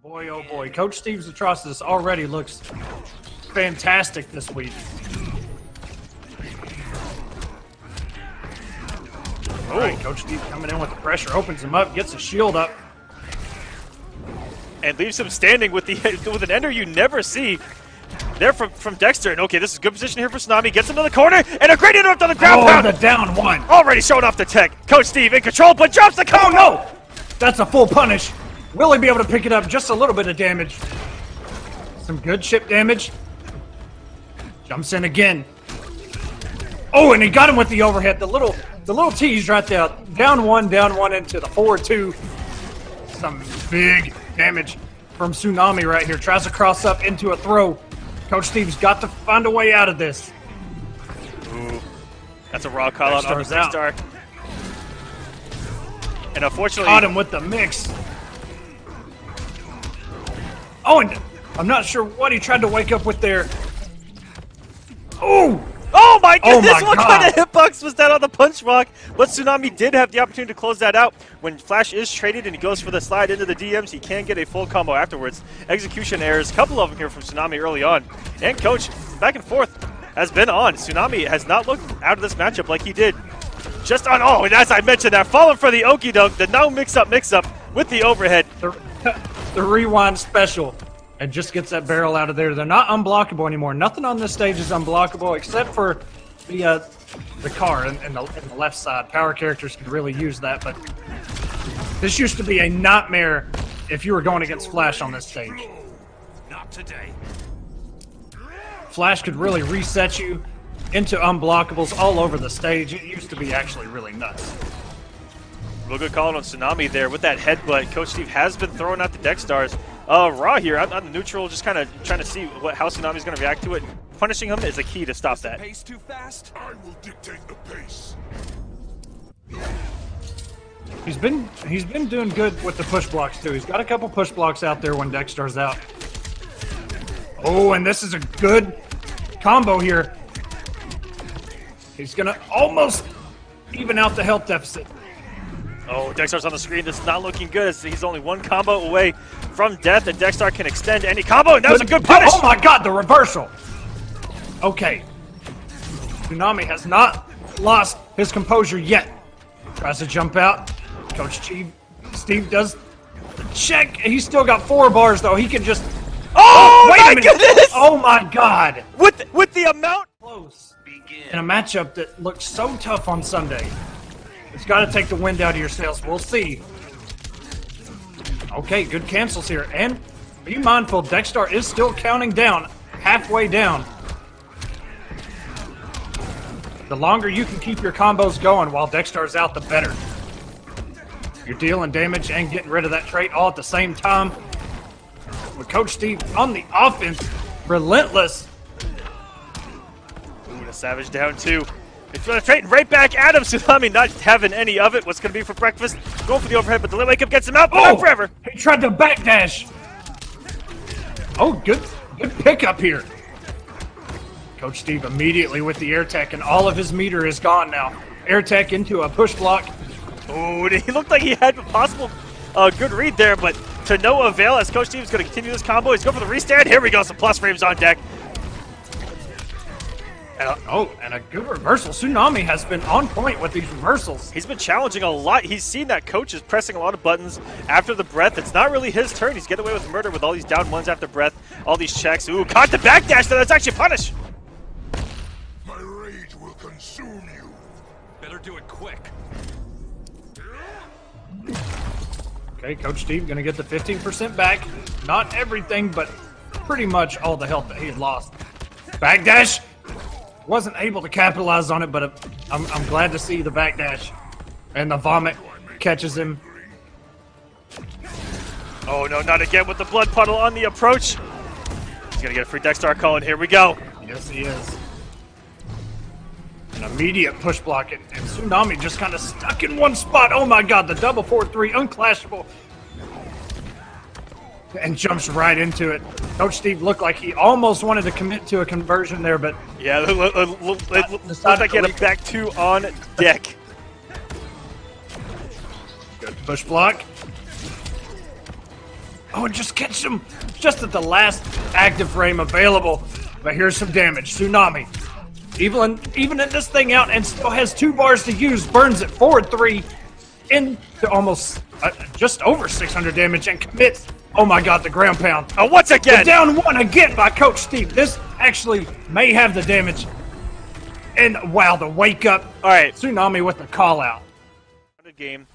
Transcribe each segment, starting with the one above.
Boy, oh boy. Coach Steve's Atrocitus already looks fantastic this week. All right, Coach Steve coming in with the pressure, opens him up, gets a shield up. And leaves him standing with an ender you never see. There from Dexter, and okay, this is good position here for Tsunami. Gets into the corner, and a great interrupt on the ground pound. The down one. Already showing off the tech. Coach Steve in control, but drops the combo. Oh no! That's a full punish. Will he be able to pick it up? Just a little bit of damage. Some good chip damage. Jumps in again. Oh, and he got him with the overhead. The little tease right there. Down one into the 4-2. Some big damage from Tsunami right here. Tries to cross up into a throw. Coach Steve's got to find a way out of this. Ooh, that's a raw call out on the star. And unfortunately, caught him with the mix. Oh, and I'm not sure what he tried to wake up with there. Oh! Oh my goodness, oh my what God. kind of hitbox was that on the punch block? But Tsunami did have the opportunity to close that out. When Flash is traded and he goes for the slide into the DMs, he can get a full combo afterwards. Execution errors, a couple of them here from Tsunami early on. And Coach, back and forth, has been on. Tsunami has not looked out of this matchup like he did. Just on, oh, and as I mentioned that, falling for the okie doke, the no mix-up with the overhead. The rewind special. And just gets that barrel out of there. They're not unblockable anymore. Nothing on this stage is unblockable except for the car and the left side. Power characters could really use that, but this used to be a nightmare if you were going against Flash on this stage. Not today. Flash could really reset you into unblockables all over the stage. It used to be actually really nuts. Real good call on Tsunami there with that headbutt. Coach Steve has been throwing out the deck stars. Raw here, I'm the neutral, just kind of trying to see how Tsunami's going to react to it. Punishing him is a key to stop that. Pace too fast? I will dictate the pace. He's been doing good with the push blocks too. He's got a couple push blocks out there when Dexter's out. Oh, and this is a good combo here. He's gonna almost even out the health deficit. Oh, Dexter's on the screen. This is not looking good as he's only one combo away from death, and Dexter can extend any combo, and that was a good punish! Oh my God, the reversal! Okay. Tsunami has not lost his composure yet. Tries to jump out. Coach Steve does the check. He's still got 4 bars though. He can just... Oh, wait my a minute! Goodness! Oh my God! With the amount... Close. In a matchup that looked so tough on Sunday. It's got to take the wind out of your sails. We'll see. Okay, good cancels here. And be mindful, Dexter is still counting down, halfway down. The longer you can keep your combos going while Dexter's out, the better. You're dealing damage and getting rid of that trait all at the same time. With Coach Steve on the offense, relentless. Ooh, the Savage down 2. It's going to straighten right back at him. Tsunami not having any of it. What's going to be for breakfast? Going for the overhead, but the late wake up gets him out, but not forever. He tried to backdash. Oh, good pickup here. Coach Steve immediately with the air tech, and all of his meter is gone now. Air tech into a push block. Oh, he looked like he had a possible good read there, but to no avail as Coach Steve is going to continue this combo. He's going for the restand. Here we go. Some plus frames on deck. And a good reversal. Tsunami has been on point with these reversals. He's been challenging a lot. He's seen that Coach is pressing a lot of buttons after the breath. It's not really his turn. He's getting away with murder with all these down ones after breath, all these checks. Ooh, caught the backdash. That's actually punish. My rage will consume you. Better do it quick. Okay, Coach Steve going to get the 15% back. Not everything, but pretty much all the health that he had lost. Backdash. Wasn't able to capitalize on it, but I'm glad to see the backdash. And the vomit catches him. Oh no, not again with the blood puddle on the approach. He's gonna get a free Dexter call, and here we go. Yes, he is. An immediate push block, and Tsunami just kind of stuck in one spot. Oh my God, the double 4-3, unclashable. And jumps right into it. Coach Steve looked like he almost wanted to commit to a conversion there, but... Yeah, it looked like he had a back 2 on deck. Good push block. Oh, and just catch him just at the last active frame available. But here's some damage. Tsunami, even in this thing out and still has 2 bars to use, burns it forward 3 into almost just over 600 damage and commits. Oh my god, the ground pound. Oh, once again! The down 1 again by Coach Steve. This actually may have the damage. And wow, the wake up. All right. Tsunami with the call out. Game.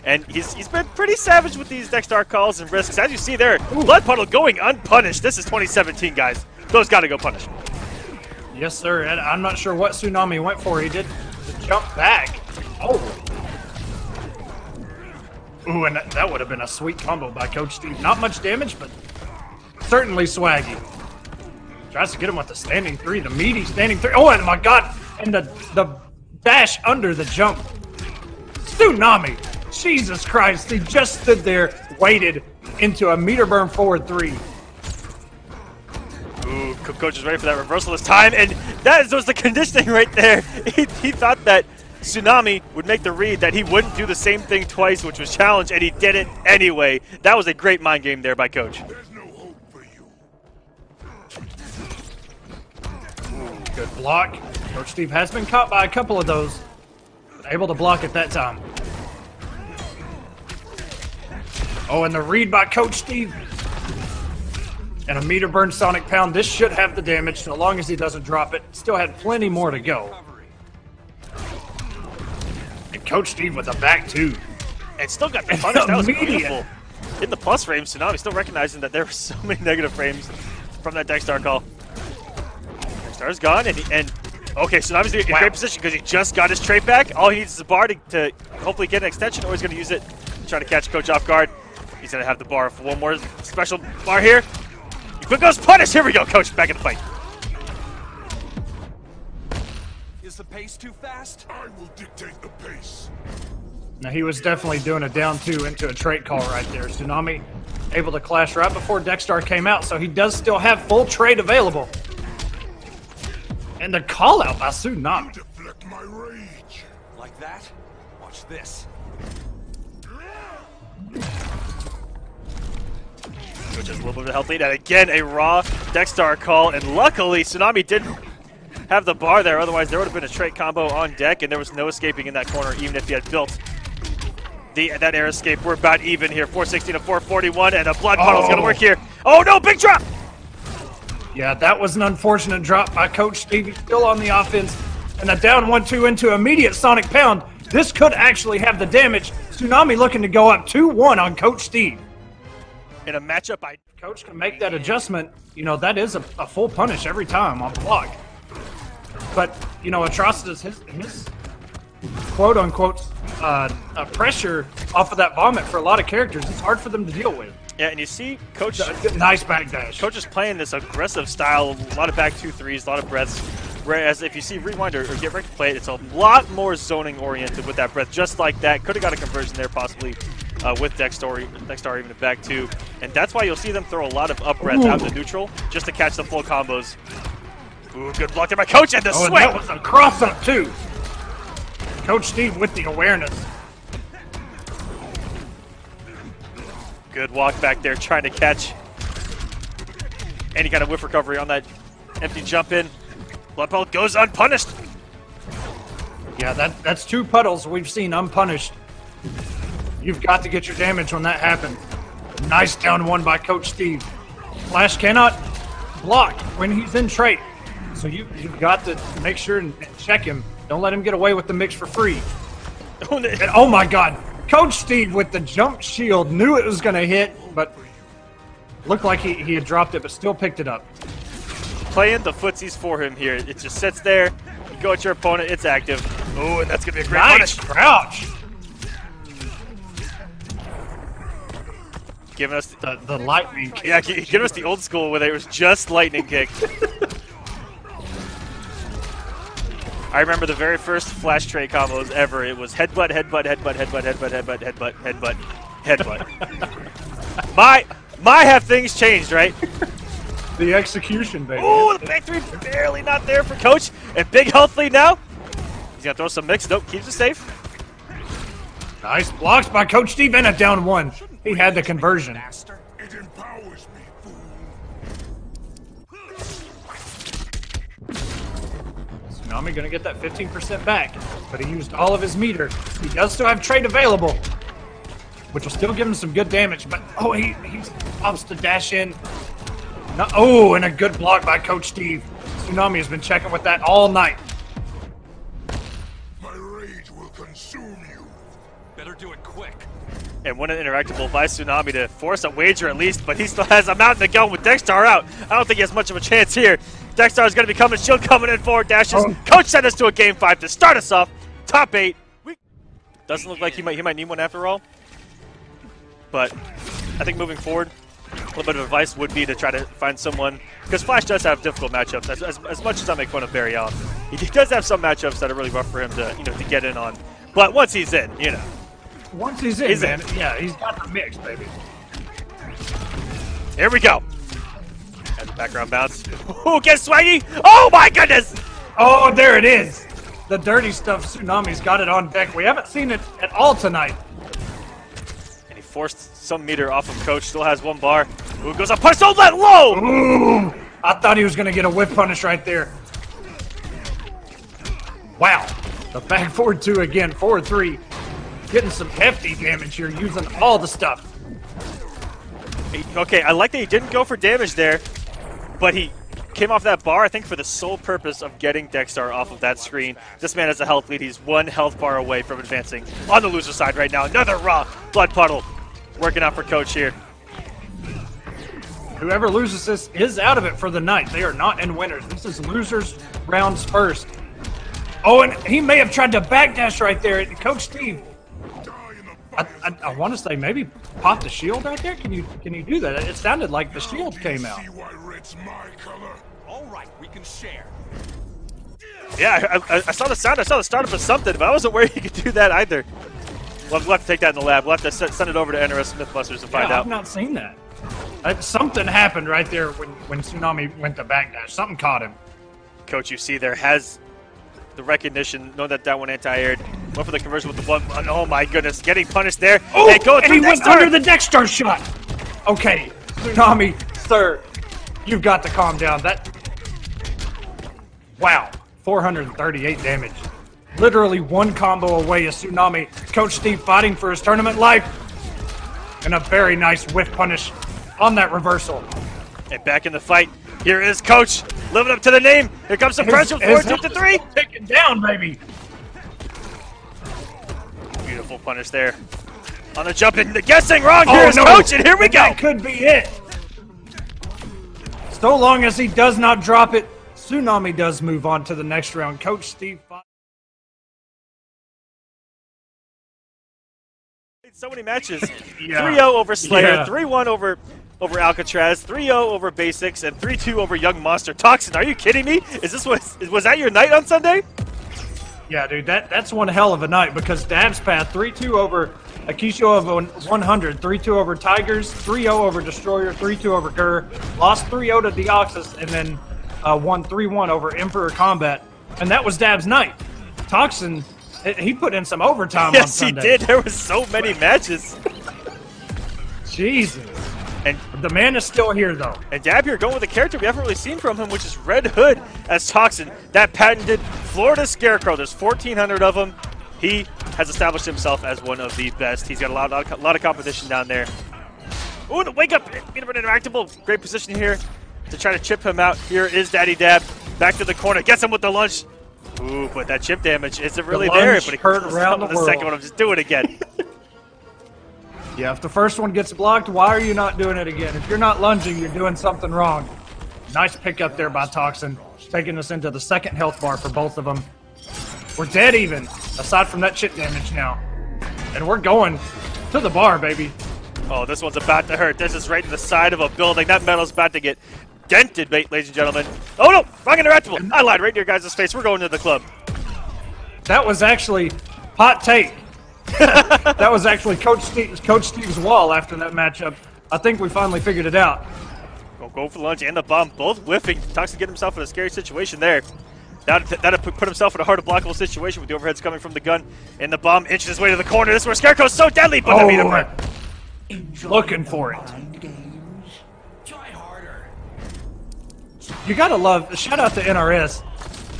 And he's been pretty savage with these Dexstar calls and risks. As you see there, Blood Puddle going unpunished. This is 2017, guys. Those got to go punished. Yes, sir. And I'm not sure what Tsunami went for. He did the jump back. Oh. Ooh, and that would have been a sweet combo by Coach Steve. Not much damage, but certainly swaggy. Tries to get him with the standing 3, the meaty standing 3. Oh, and my god. And the dash under the jump. Tsunami! Jesus Christ, he just stood there, waited into a meter burn forward 3. Ooh, Coach is ready for that reversal this time, and that was the conditioning right there. He thought that Tsunami would make the read that he wouldn't do the same thing twice, which was challenged, and he did it anyway. That was a great mind game there by Coach. There's no hope for you. Ooh, good block. Coach Steve has been caught by a couple of those. Able to block at that time. Oh, and the read by Coach Steve. And a meter burn Sonic Pound. This should have the damage so long as he doesn't drop it. Still had plenty more to go. And Coach Steve with a back 2. And still got the punish. That was beautiful. In the plus frames, Tsunami still recognizing that there were so many negative frames from that Dexstar call. Dexstar's gone, and okay, Tsunami's in great position because he just got his trait back. All he needs is a bar to hopefully get an extension, or he's going to use it to try to catch Coach off guard. He's going to have the bar for one more special bar here. Quick goes punish. Here we go, Coach. Back in the fight. Is the pace too fast? I will dictate the pace. Now he was definitely doing a down 2 into a trait call right there. Tsunami able to clash right before Dexstar came out, so he does still have full trait available. And the call out by Tsunami. Deflect my rage. Like that? Watch this. Which is a little bit of a health lead. And again, a raw Dexstar call. And luckily, Tsunami didn't have the bar there. Otherwise, there would have been a trait combo on deck, and there was no escaping in that corner, even if he had built that air escape. We're about even here. 416 to 441, and a Blood Puddle's going to work here. Oh, no, big drop! Yeah, that was an unfortunate drop by Coach Stevie. Still on the offense. And a down 1-2 into immediate Sonic Pound. This could actually have the damage. Tsunami looking to go up 2-1 on Coach Steve. In a matchup, Coach can make that adjustment. You know, that is a full punish every time on block. But, you know, Atrocitus, his quote-unquote pressure off of that vomit for a lot of characters, it's hard for them to deal with. Yeah, and you see Coach... Nice back dash. Coach is playing this aggressive style, a lot of back 2-3s, a lot of breaths. Whereas if you see Rewind or Get Ready to Play it, it's a lot more zoning oriented with that breath, just like that. Could have got a conversion there possibly with Dexstar even at back 2. And that's why you'll see them throw a lot of up breaths out to neutral just to catch the full combos. Ooh, good block there by Coach, and the swing! And that was a cross-up too. Coach Steve with the awareness. Good walk back there, trying to catch any kind of whiff recovery on that empty jump in. Blood Puddle goes unpunished. Yeah, that's 2 puddles we've seen unpunished. You've got to get your damage when that happens. Nice down 1 by Coach Steve. Flash cannot block when he's in trait. So you've got to make sure and check him. Don't let him get away with the mix for free. And, oh my god. Coach Steve with the jump shield knew it was going to hit, but looked like he had dropped it, but still picked it up. Playing the footsies for him here. It just sits there. You go at your opponent, it's active. Oh, and that's going to be a great nice punish. Crouch. Giving us the lightning kick. Yeah, giving us the old school where it was just lightning kick. I remember the very first flash trait combos ever. It was headbutt, headbutt, headbutt, headbutt, headbutt, headbutt, headbutt, headbutt, headbutt. My have things changed, right? The execution, baby. Ooh, the back 3 barely not there for Coach. And big health lead now. He's going to throw some mix. Nope, keeps it safe. Nice blocks by Coach Steve and a down one. He had the conversion. Faster. It empowers me, fool. Tsunami gonna get that 15% back, but he used all of his meter. He does still have trade available, which will still give him some good damage, but oh, he opts to dash in. No, oh, and a good block by Coach Steve. Tsunami has been checking with that all night. My rage will consume you. Better do it quick. And one interactable by Tsunami to force a wager at least, but he still has a mountain to go with Dexter out. I don't think he has much of a chance here. Dexter is going to be coming, shield coming in forward dashes. Oh. Coach sent us to a game 5 to start us off. Top 8. Doesn't look like he might need one after all. But I think moving forward, a little bit of advice would be to try to find someone, because Flash does have difficult matchups. As much as I make fun of Barry Allen, he does have some matchups that are really rough for him to to get in on. But once he's in, Once he's in, man, yeah, he's got the mix, baby. Here we go. And the background bounce. Ooh, get swaggy! Oh my goodness! Oh, there it is. The dirty stuff. Tsunami's got it on deck. We haven't seen it at all tonight. And he forced some meter off of Coach. Still has one bar. Ooh, goes up, push, don't let low! Ooh, I thought he was going to get a whip punish right there. Wow. The back forward 2 again. Forward 3. Getting some hefty damage here, using all the stuff. Okay, I like that he didn't go for damage there, but he came off that bar, I think, for the sole purpose of getting Dexter off of that screen. This man has a health lead. He's 1 health bar away from advancing on the loser side right now. Another raw blood puddle working out for Coach here. Whoever loses this is out of it for the night. They are not in winners. This is losers rounds first. Oh, and he may have tried to backdash right there. Coach Steve, I want to say maybe pop the shield right there. Can you do that? It sounded like the shield came out. See why red's my color? All right, we can share. Yeah, I saw the sound. I saw the startup of something, but I wasn't aware you could do that either. We'll have to take that in the lab. We'll have to send it over to NRS Mythbusters to find out. I've not seen that. Something happened right there when Tsunami went to backdash. Something caught him. Coach, you see there has the recognition, know that one anti-aired. Went for the conversion with the one. Oh my goodness, getting punished there. Oh, and he went under the Dexter shot. Okay, Tsunami, sir, you've got to calm down. Wow, 438 damage. Literally one combo away is Tsunami. Coach Steve fighting for his tournament life. And a very nice whiff punish on that reversal. And back in the fight, here is Coach, living up to the name. Here comes the pressure, 4-2-3. Taking down, baby. Beautiful punish there. On the jump and the guessing wrong. Here's Coach, and here we go. That could be it. So long as he does not drop it, Tsunami does move on to the next round. Coach Steve. So many matches. 3-0 over Slayer, 3-1 over Alcatraz, 3-0 over Basics, and 3-2 over Young Monster. Toxin, are you kidding me? Was that your night on Sunday? Yeah, dude, that's one hell of a night because Dab's Path 3-2 over Akisho of 100, 3-2 over Tigers, 3-0 over Destroyer, 3-2 over Gur, lost 3-0 to Deoxys, and then won 3-1 over Emperor Combat. And that was Dab's night. Toxin, he put in some overtime on Sunday. Yes, he did. There was so many matches. Jesus. And the man is still here, though. And Dab here going with a character we haven't really seen from him, which is Red Hood as Toxin, that patented Florida Scarecrow. There's 1,400 of them. He has established himself as one of the best. He's got a lot of competition down there. Ooh, the wake up, interactable. Great position here to try to chip him out. Here is Daddy Dab, back to the corner, gets him with the lunge. Ooh, but that chip damage isn't really there. But he hurt around the second one. I'm just doing it again. Yeah, if the first one gets blocked, why are you not doing it again? If you're not lunging, you're doing something wrong. Nice pickup there by Toxin, taking us into the second health bar for both of them. We're dead even, aside from that chip damage now. And we're going to the bar, baby. Oh, this one's about to hurt. This is right in the side of a building. That metal's about to get dented, ladies and gentlemen. Oh no, wrong interactable. I lied right in your guys' face. We're going to the club. That was actually hot take. That was actually Coach Steve's wall after that matchup. I think we finally figured it out. Go for the lunge and the bomb, both whiffing. Toxin getting himself in a scary situation there. That'd put himself in a hard blockable situation with the overheads coming from the gun. And the bomb inches his way to the corner. This is where Scarecrow's so deadly, but the meter burn. Looking for it. Try harder. You gotta love, shout out to NRS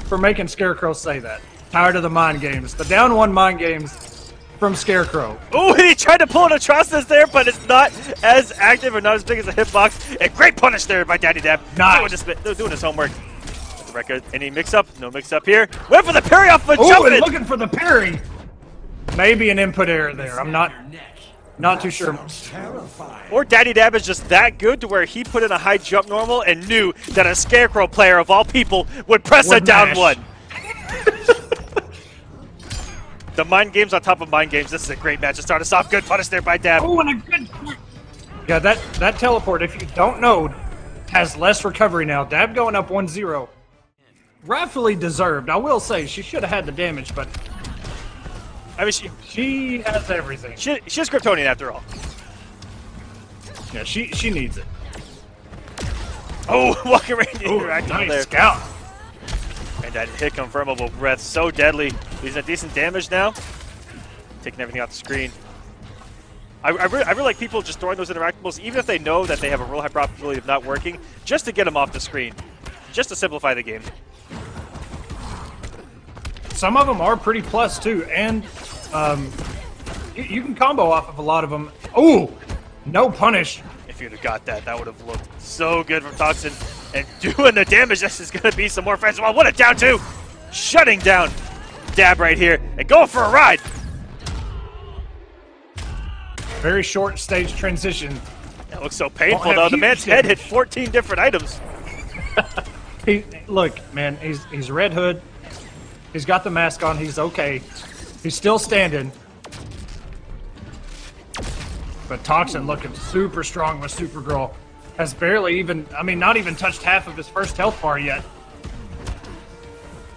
for making Scarecrow say that. Tired of the mind games. The down one mind games from Scarecrow. Oh, and he tried to pull an Atrocitus there, but it's not as active or not as big as a hitbox. And great punish there by Daddy Dab. Nice. Doing his homework. The record. Any mix-up? No mix-up here. Went for the parry off of Oh, jumping. and looking for the parry. Maybe an input error there. I'm not too sure. Or Daddy Dab is just that good to where he put in a high jump normal and knew that a Scarecrow player of all people would press a down one. The mind games on top of mind games. This is a great match to start us off. Good punish there by Dab. Oh, and a good... Yeah, that teleport, if you don't know, has less recovery now. Dab going up 1-0. Rightfully deserved. I will say, she should have had the damage, but... I mean, she has everything. She's Kryptonian after all. Yeah, she needs it. Oh, walking right into Nice there. scout. And that hit confirmable breath, so deadly. He's at decent damage now. Taking everything off the screen. I really like people just throwing those interactables, even if they know that they have a real high probability of not working, just to get them off the screen. Just to simplify the game. Some of them are pretty plus, too, and you can combo off of a lot of them. Oh, no punish. If you'd have got that, that would have looked so good from Toxin. And doing the damage, this is going to be some more friends. Well, what a down two! Shutting down Dab right here and going for a ride. Very short stage transition. That looks so painful, though. The man's head hit 14 different items. Look, man, he's Red Hood. He's got the mask on. He's okay. He's still standing. But Toxin looking super strong with Supergirl. Has barely even, I mean, not even touched half of his first health bar yet.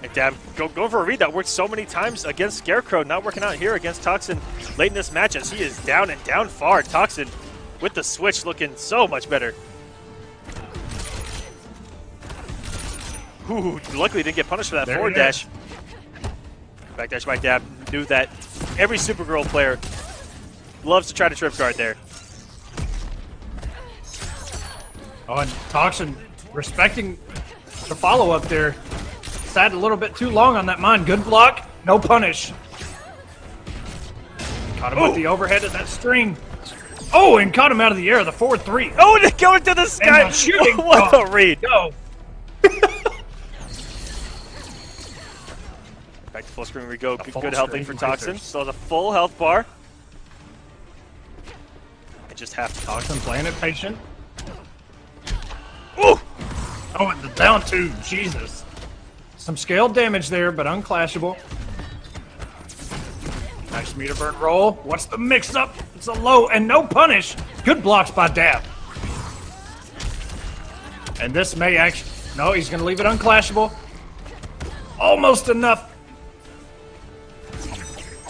And Dab going for a read that worked so many times against Scarecrow, not working out here against Toxin late in this match as he is down and down far. Toxin with the switch looking so much better. Ooh, luckily didn't get punished for that forward dash. Back dash by Dab. Knew that every Supergirl player loves to try to trip guard there. Oh, and Toxin respecting the follow-up there. Sat a little bit too long on that mine. Good block, no punish. Caught him with the overhead of that string. Oh, and caught him out of the air, the 4-3. Oh, and going to the sky. Shooting. What a read. Go. Back to full screen we go. Good healthing for Toxin. So the full health bar. And just half the Toxin playing it patient. Ooh! Oh, and the down two, Jesus. Some scaled damage there, but unclashable. Nice meter burn roll. What's the mix-up? It's a low and no punish. Good blocks by Dab. And this may actually... No, he's going to leave it unclashable. Almost enough.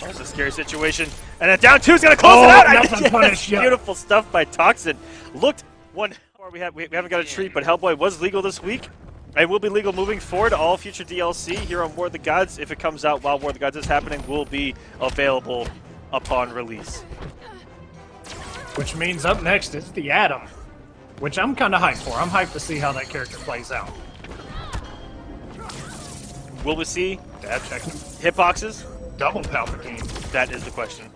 That's a scary situation. And a down two's going to close it out. Nothing punished yet. Beautiful stuff by Toxin. Looked one... We haven't got a treat, but Hellboy was legal this week. And will be legal moving forward. All future DLC here on War of the Gods, if it comes out while War of the Gods is happening, will be available upon release. Which means up next is the Atom, which I'm kind of hyped for. I'm hyped to see how that character plays out. Will we see Dab checking. hitboxes? Double Palpatine. That is the question.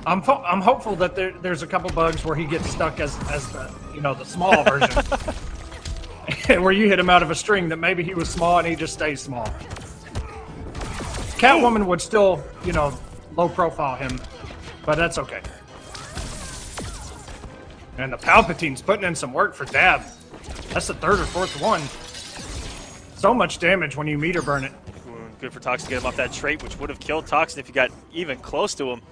I'm hopeful that there's a couple bugs where he gets stuck as the, you know, the small version. Where you hit him out of a string that maybe he was small and he just stays small. Catwoman would still, you know, low profile him, but that's okay. And the Palpatine's putting in some work for Dab. That's the third or fourth one. So much damage when you meter burn it. Good for Toxin to get him off that trait, which would have killed Toxin if he got even close to him.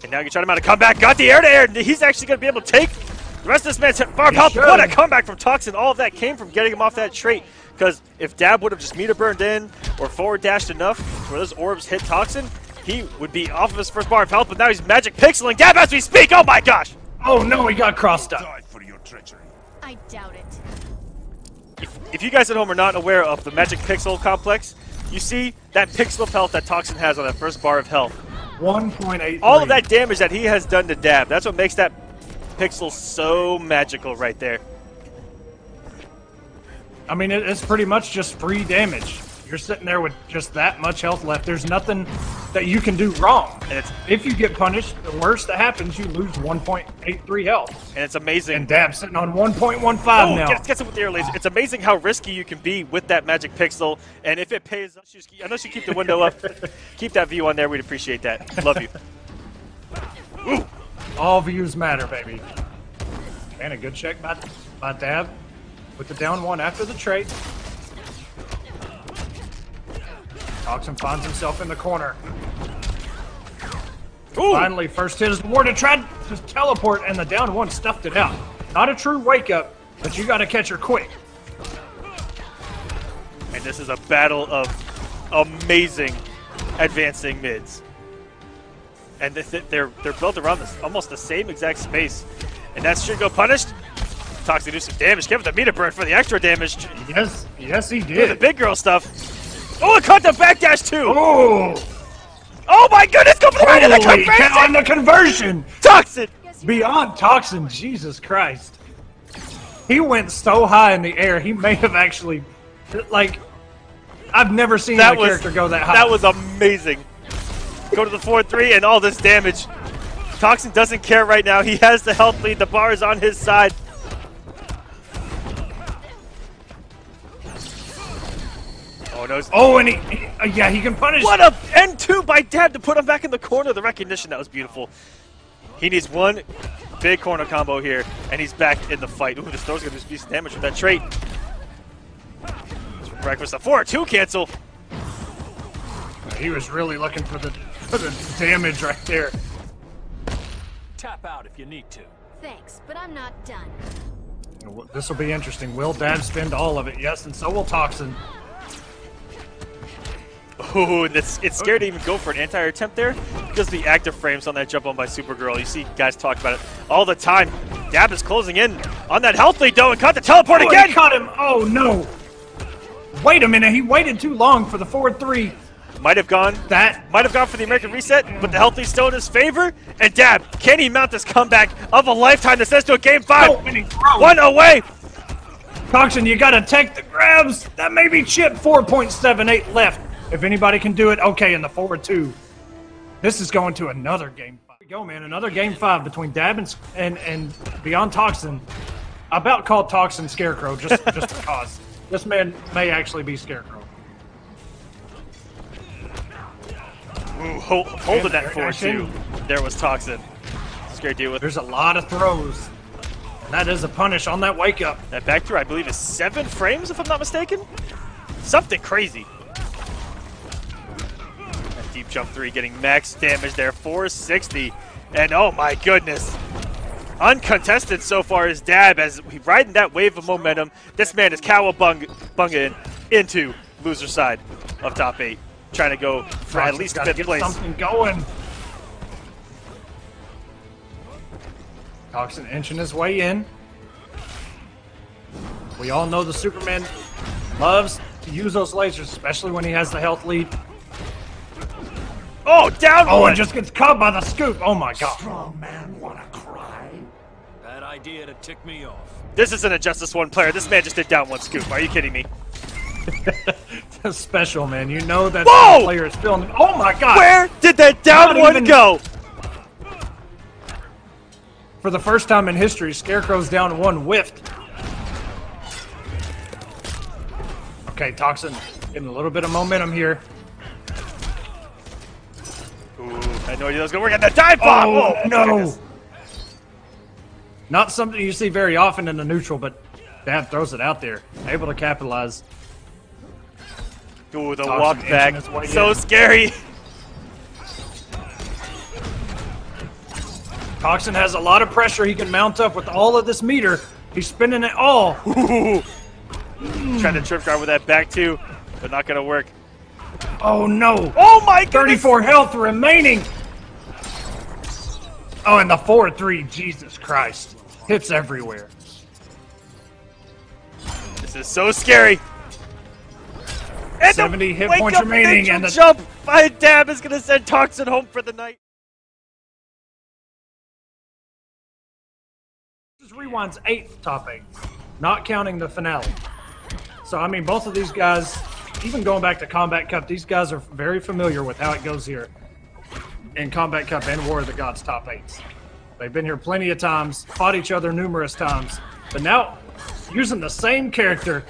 And now you try him out to come back. Got the air-to-air. He's actually going to be able to take the rest of this man's far help. What a comeback from Toxin. All of that came from getting him off that trait. Because if Dab would have just meter burned in or forward dashed enough where those orbs hit Toxin, he would be off of his first bar of health. But now he's magic pixeling Dab as we speak. Oh my gosh. Oh no, he got crossed up. Die for your treachery. I doubt it. if you guys at home are not aware of the Magic Pixel complex, you see that pixel of health that Toxin has on that first bar of health. 1.8. All of that damage that he has done to Dab, that's what makes that pixel so magical right there. I mean, it's pretty much just free damage. You're sitting there with just that much health left. There's nothing that you can do wrong. And if you get punished, the worst that happens, you lose 1.83 health. And it's amazing. And Dab's sitting on 1.15 now. Gets it with the air laser. It's amazing how risky you can be with that Magic Pixel. And if it pays, unless you keep the window up, keep that view on there. We'd appreciate that. Love you. Ooh. All views matter, baby. And a good check by Dab with the down one after the trade. Toxin finds himself in the corner. Ooh. Finally, first hit is awarded. Tried to teleport, and the down one stuffed it out. Not a true wake-up, but you got to catch her quick. And this is a battle of amazing advancing mids. And they're built around this almost the same exact space. And that should go punished. Toxin do some damage. Give it the meter burn for the extra damage. Yes, he did. Do the big girl stuff. Oh, it caught the backdash too. Oh. Oh my goodness, go right in the conversion! On the conversion! Toxin! BeyondToxin, Jesus Christ. He went so high in the air, he may have actually, like, I've never seen a character go that high. That was amazing. Go to the 4-3 and all this damage. Toxin doesn't care right now. He has the health lead. The bar is on his side. Oh, no. Oh, and he can punish. What a N2 by Dab to put him back in the corner. The recognition, that was beautiful. He needs one big corner combo here, and he's back in the fight. Ooh, this throw's going to do some damage with that trait. Breakfast, a 4-2 cancel. He was really looking for the damage right there. Tap out if you need to. Thanks, but I'm not done. This will be interesting. Will Dab spend all of it? Yes, and so will Toxin. Oh, it's scary to even go for an anti-air attempt there because of the active frames on that jump on by Supergirl. You see guys talk about it all the time. Dab is closing in on that health lead though and caught the teleport again. He caught him. Oh no. Wait a minute. He waited too long for the 4-3. Might have gone for the American reset, but the health lead still in his favor. And Dab, can he mount this comeback of a lifetime that says to a game 5? One away. Toxin, you got to take the grabs. That may be chipped. 4.78 left. If anybody can do it, okay, in the 4-2. This is going to another game 5. Here we go, man. Another game 5 between Dab and BeyondToxin. I about called Toxin Scarecrow just because. This man may actually be Scarecrow. Ooh, holding that 4-2. There was Toxin. Scary to deal with. There's a lot of throws. And that is a punish on that wake up. That back throw, I believe, is 7 frames, if I'm not mistaken. Something crazy. That deep jump 3 getting max damage there, 460. And oh my goodness. Uncontested so far is Dab as we riding that wave of momentum. This man is cowabunga into loser side of top 8. Trying to go for at least 5th place. Something going. Toxin inching his way in. We all know the Superman loves to use those lasers, especially when he has the health lead. Oh, down one! Oh, it just gets caught by the scoop. Oh my god. Strong man wanna cry? Bad idea to tick me off. This isn't a Justice 1 player. This man just did down 1 scoop. Are you kidding me? That's special, man. You know that Whoa! the player is feeling. Oh my god! Where did that down one go? For the first time in history, Scarecrow's down 1 whiffed. Okay, Toxin getting a little bit of momentum here. Ooh, I had no idea that was going to work. And the dive bomb! Oh, no! Goodness. Not something you see very often in the neutral, but Dab throws it out there. Able to capitalize. Ooh, the Toxin walk back. So scary. Toxin has a lot of pressure he can mount up with all of this meter. He's spinning it all. Ooh. Trying to trip guard with that back two, but not going to work. Oh no! Oh my goodness! 34 health remaining! Oh, and the 4-3, Jesus Christ. Hits everywhere. This is so scary. And 70 hit wake points up remaining, neutral and the jump by Dab is going to send Toxin home for the night. This is Rewind's 8th top 8, not counting the finale. So, I mean, both of these guys, even going back to Combat Cup, these guys are very familiar with how it goes here in Combat Cup and War of the Gods top 8s. They've been here plenty of times, fought each other numerous times, but now using the same character.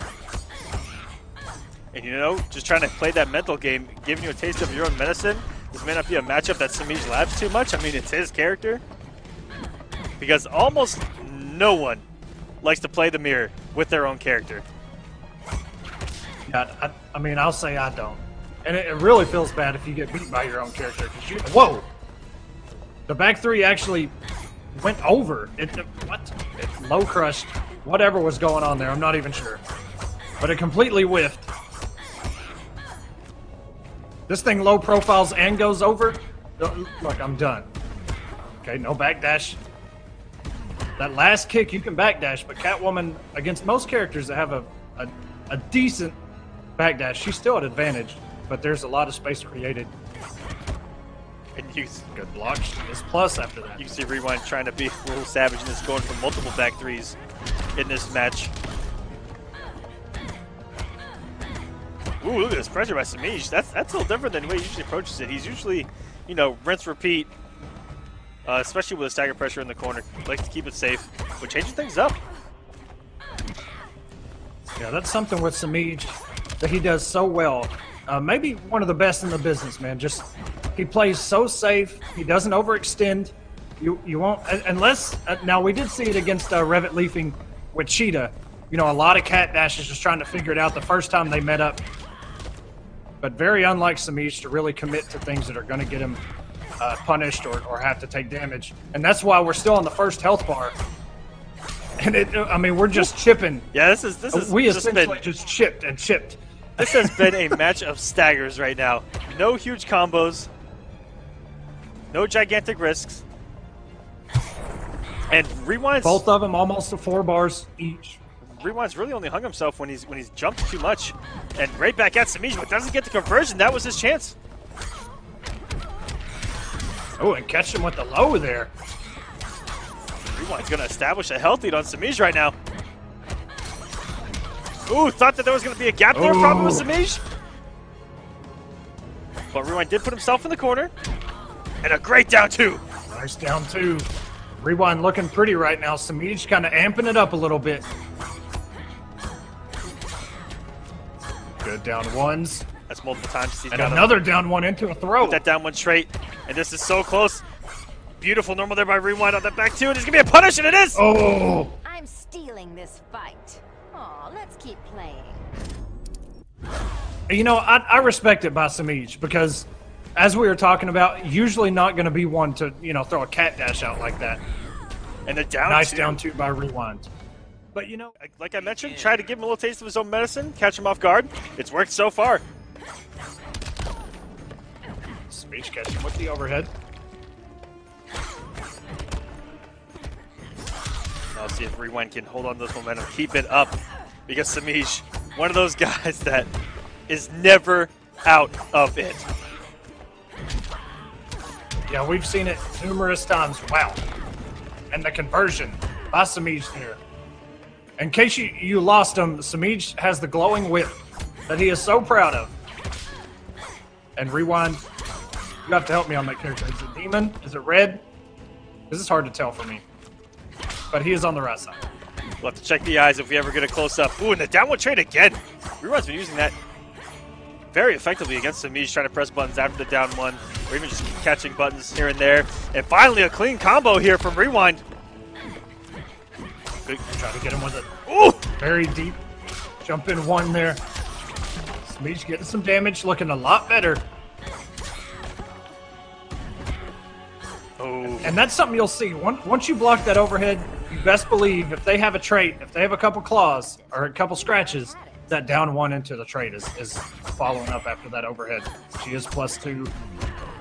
And you know, just trying to play that mental game, giving you a taste of your own medicine. This may not be a matchup that Semiij labs too much. I mean, it's his character. Because almost no one likes to play the mirror with their own character. Yeah, I mean, I'll say I don't. And it really feels bad if you get beat by your own character. 'Cause you, whoa! The back three actually went over. What? It low crushed. Whatever was going on there, I'm not even sure. But it completely whiffed. This thing low profiles and goes over. Look, I'm done. Okay, no backdash. That last kick you can backdash, but Catwoman, against most characters that have a decent backdash, she's still at advantage, but there's a lot of space created. And you, Good block. She is plus after that. you see Rewind trying to be a little savage and just going for multiple back threes in this match. Ooh, look at this pressure by Semiij. That's a little different than the way he usually approaches it. He's usually, you know, rinse, repeat, especially with a stagger pressure in the corner. Likes to keep it safe, but changing things up. Yeah, that's something with Semiij that he does so well. Maybe one of the best in the business, man. Just he plays so safe. He doesn't overextend. You won't unless now we did see it against Revit Leafing with Cheetah. You know, a lot of cat dashes just trying to figure it out the first time they met up. But very unlike Semiij to really commit to things that are going to get him punished or have to take damage. And that's why we're still on the first health bar. And I mean, we're just chipping. Yeah, this is We just essentially just chipped and chipped. This has been a match of staggers right now. No huge combos, no gigantic risks, and Rewind's Both of them almost to 4 bars each. Rewind's really only hung himself when he's jumped too much, and right back at Semiij, but doesn't get the conversion. That was his chance. Oh, and catch him with the low there. Rewind's gonna establish a health lead on Semiij right now. Ooh, thought that there was gonna be a gap there, probably with Semiij. But Rewind did put himself in the corner, and a great down two. Nice down 2. Rewind looking pretty right now. Semiij kind of amping it up a little bit. Good down 1s. That's multiple times. He's And got another down 1 into a throw. that down one straight, and this is so close. Beautiful normal there by Rewind on that back two, and it's gonna be a punish, and it is! Oh! I'm stealing this fight. Aw, let's keep playing. You know, I respect it by Semiij because, as we were talking about, usually not going to be one to, you know, throw a cat dash out like that. And the down Nice two. down 2 by Rewind. But, you know, Like I mentioned, try to give him a little taste of his own medicine, catch him off guard. It's worked so far. Semiij catching with the overhead. I'll see if Rewind can hold on to this momentum, keep it up, because Semiij, one of those guys that is never out of it. Yeah, we've seen it numerous times. Wow. And the conversion by Semiij there. In case you lost him, Semiij has the glowing whip that he is so proud of. And Rewind, you have to help me on that character. Is it Demon? Is it Red? This is hard to tell for me. But he is on the right side. We'll have to check the eyes if we ever get a close-up. Ooh, and the downward trade again. Rewind's been using that very effectively against Semiij, trying to press buttons after the down one, or even just catching buttons here and there. And finally, a clean combo here from Rewind. Good. Try to get him with it. Ooh! Very deep. Jump in 1 there. Semiij getting some damage, looking a lot better. Oh. And that's something you'll see. Once you block that overhead, you best believe if they have a trait, if they have a couple claws or a couple scratches, that down 1 into the trait is following up after that overhead. She is +2.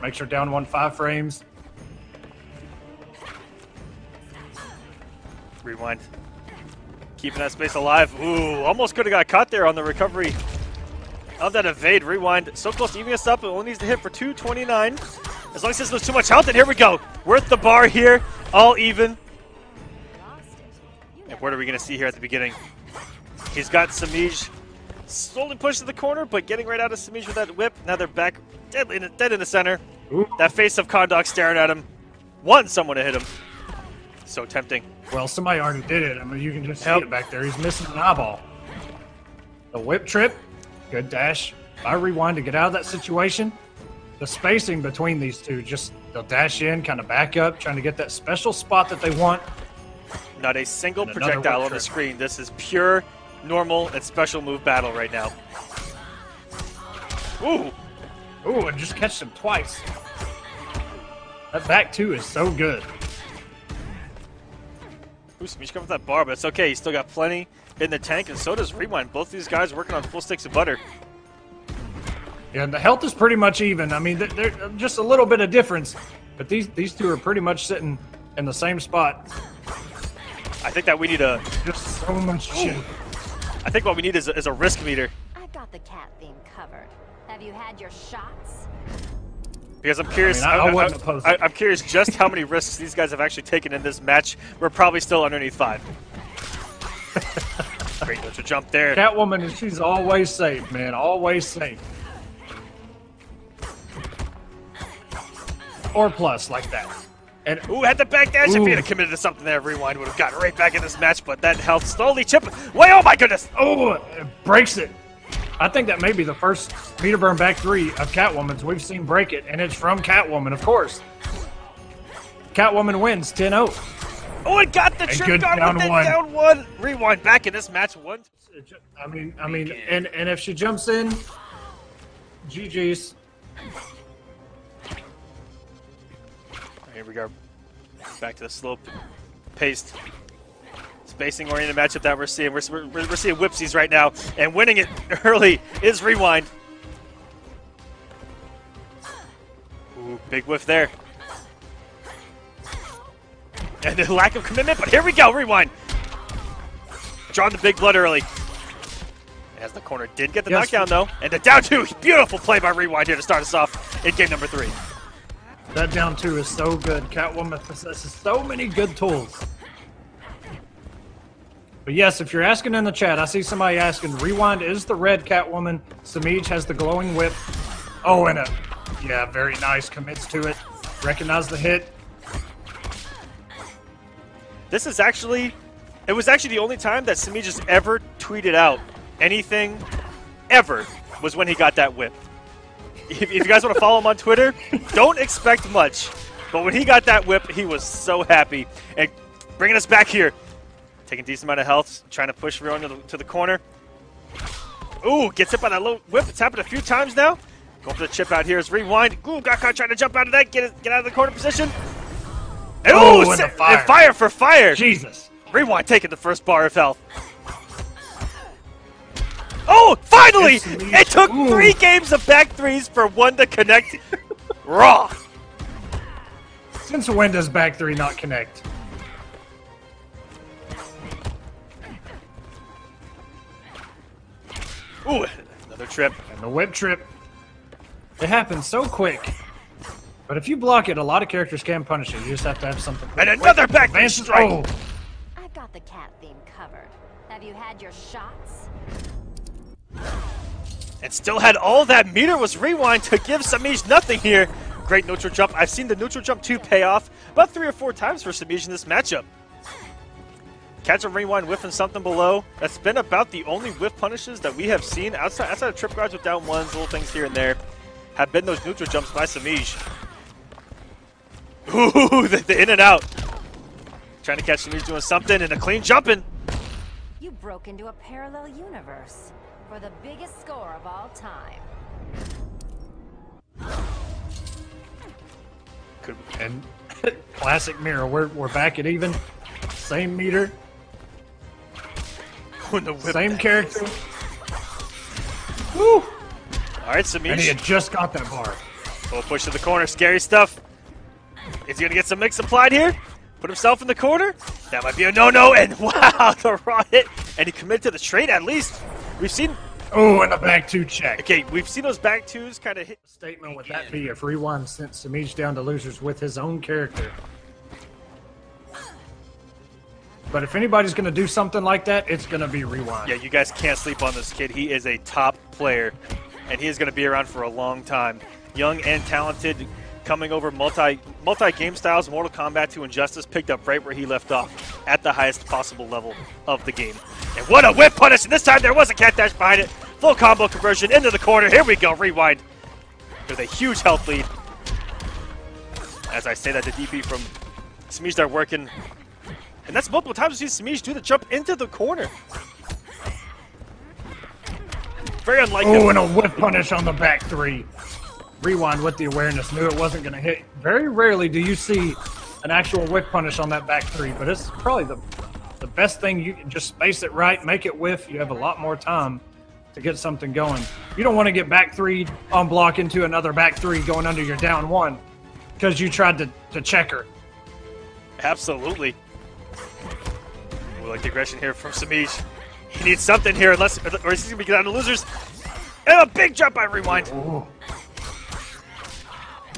Makes her down 1 5 frames. Rewind Keeping that space alive. Ooh, almost could have got caught there on the recovery of that evade. Rewind. So close to evening us up. It only needs to hit for 229. As long as this was too much health, and here we go. Worth the bar here. All even. And what are we going to see here at the beginning? He's got Semiij slowly pushed to the corner, but getting right out of Semiij with that whip. Now they're back dead in the center. Ooh. That face of Kondok staring at him. Want someone to hit him. So tempting. Well, somebody already did it. I mean, you can just see it back there. He's missing an eyeball. The whip trip. Good dash by Rewind to get out of that situation. The spacing between these two, just they'll dash in, kind of back up, trying to get that special spot that they want. Not a single projectile on the screen. This is pure, normal, and special move battle right now. Ooh. Ooh, and just catch them twice. That back two is so good. Ooh, Semiij coming with that bar, but it's okay. He's still got plenty in the tank, and so does Rewind. Both these guys working on full sticks of butter. Yeah, and the health is pretty much even. I mean, they're just a little bit of difference, but these two are pretty much sitting in the same spot. I think that we need a... Just so much shit. I think what we need is a risk meter. I got the cat theme covered. Have you had your shots? Because I'm curious, I wouldn't oppose it. I'm curious just how many risks these guys have actually taken in this match. We're probably still underneath 5. Great little jump there. Catwoman, she's always safe, man. Always safe. Or plus, like that. And ooh, had the back dash. If he had committed to something there, Rewind would have gotten right back in this match, but that health slowly chipping. Wait, oh my goodness! oh, it breaks it. I think that may be the first meter burn back three of Catwoman's we've seen break it, and it's from Catwoman, of course. Catwoman wins 10-0. Oh, it got the trip guard with it, down one. Rewind back in this match one. I mean, and if she jumps in, GG's. Here we go. Back to the slow-paced, spacing-oriented matchup that we're seeing. We're seeing whipsies right now, and winning it early is Rewind. Ooh, big whiff there. And the lack of commitment, but here we go, Rewind. Drawing the big blood early. As the corner did get the knockdown, though. And the down two, beautiful play by Rewind here to start us off in game number 3. That down two is so good. Catwoman possesses so many good tools. But yes, if you're asking in the chat, I see somebody asking, Rewind is the red Catwoman. Semiij has the glowing whip. Oh, and yeah, very nice. Commits to it. Recognize the hit. This is actually, it was actually the only time that Semiij has ever tweeted out anything ever was when he got that whip. If you guys want to follow him on Twitter, don't expect much. But when he got that whip, he was so happy. And bringing us back here. Taking a decent amount of health, trying to push Rewind to the corner. Ooh, gets hit by that low whip. It's happened a few times now. Going for the chip out here is Rewind. Ooh, got caught trying to jump out of that. Get out of the corner position. And ooh, and fire for fire. Jesus. Rewind taking the first bar of health. Oh, finally! It took 3 games of back threes for one to connect. Raw. Since when does back three not connect? Ooh, another trip. And the whip trip. It happens so quick. But if you block it, a lot of characters can punish it. You just have to have something. And another back three strike. Oh. I've got the cat theme covered. Have you had your shots? And still had all that meter was Rewind to give Semiij nothing here. Great neutral jump. I've seen the neutral jump 2 pay off about 3 or 4 times for Semiij in this matchup. Catch a Rewind whiffing something below. That's been about the only whiff punishes that we have seen outside of trip guards with down ones, little things here and there, have been those neutral jumps by Semiij. Ooh, the in and out. Trying to catch Semiij doing something and a clean jumping. You broke into a parallel universe for the biggest score of all time. And classic mirror. We're back at even. Same meter. Same character. Woo! All right, Semiij. And he had just got that bar. Full push to the corner. Scary stuff. Is he going to get some mix applied here? Put himself in the corner. That might be a no-no, and wow, the raw hit. And he committed to the trade at least. We've seen... Oh, and a back two check. Okay, we've seen those back twos kind of hit. Statement would that be if Rewind sent Semiij down to losers with his own character? But if anybody's going to do something like that, it's going to be Rewind. Yeah, you guys can't sleep on this kid. He is a top player, and he is going to be around for a long time. Young and talented, coming over multi-game styles, Mortal Kombat to Injustice, picked up right where he left off at the highest possible level of the game. And what a whip punish, and this time there was a cat dash behind it. Full combo conversion into the corner. Here we go, Rewind with a huge health lead. As I say that, the DP from Semiij are working. And that's multiple times we've seen Semiij do the jump into the corner. Very unlike him. Oh, and a whip punish on the back three. Rewind with the awareness, knew it wasn't going to hit. Very rarely do you see an actual whip punish on that back three, but it's probably the best thing. You can just space it right, make it whiff. You have a lot more time to get something going. You don't want to get back three on block into another back three going under your down one because you tried to check her. Absolutely. We like the aggression here from Semiij. He needs something here, or he's going to be down to losers. And a big jump by Rewind. Ooh.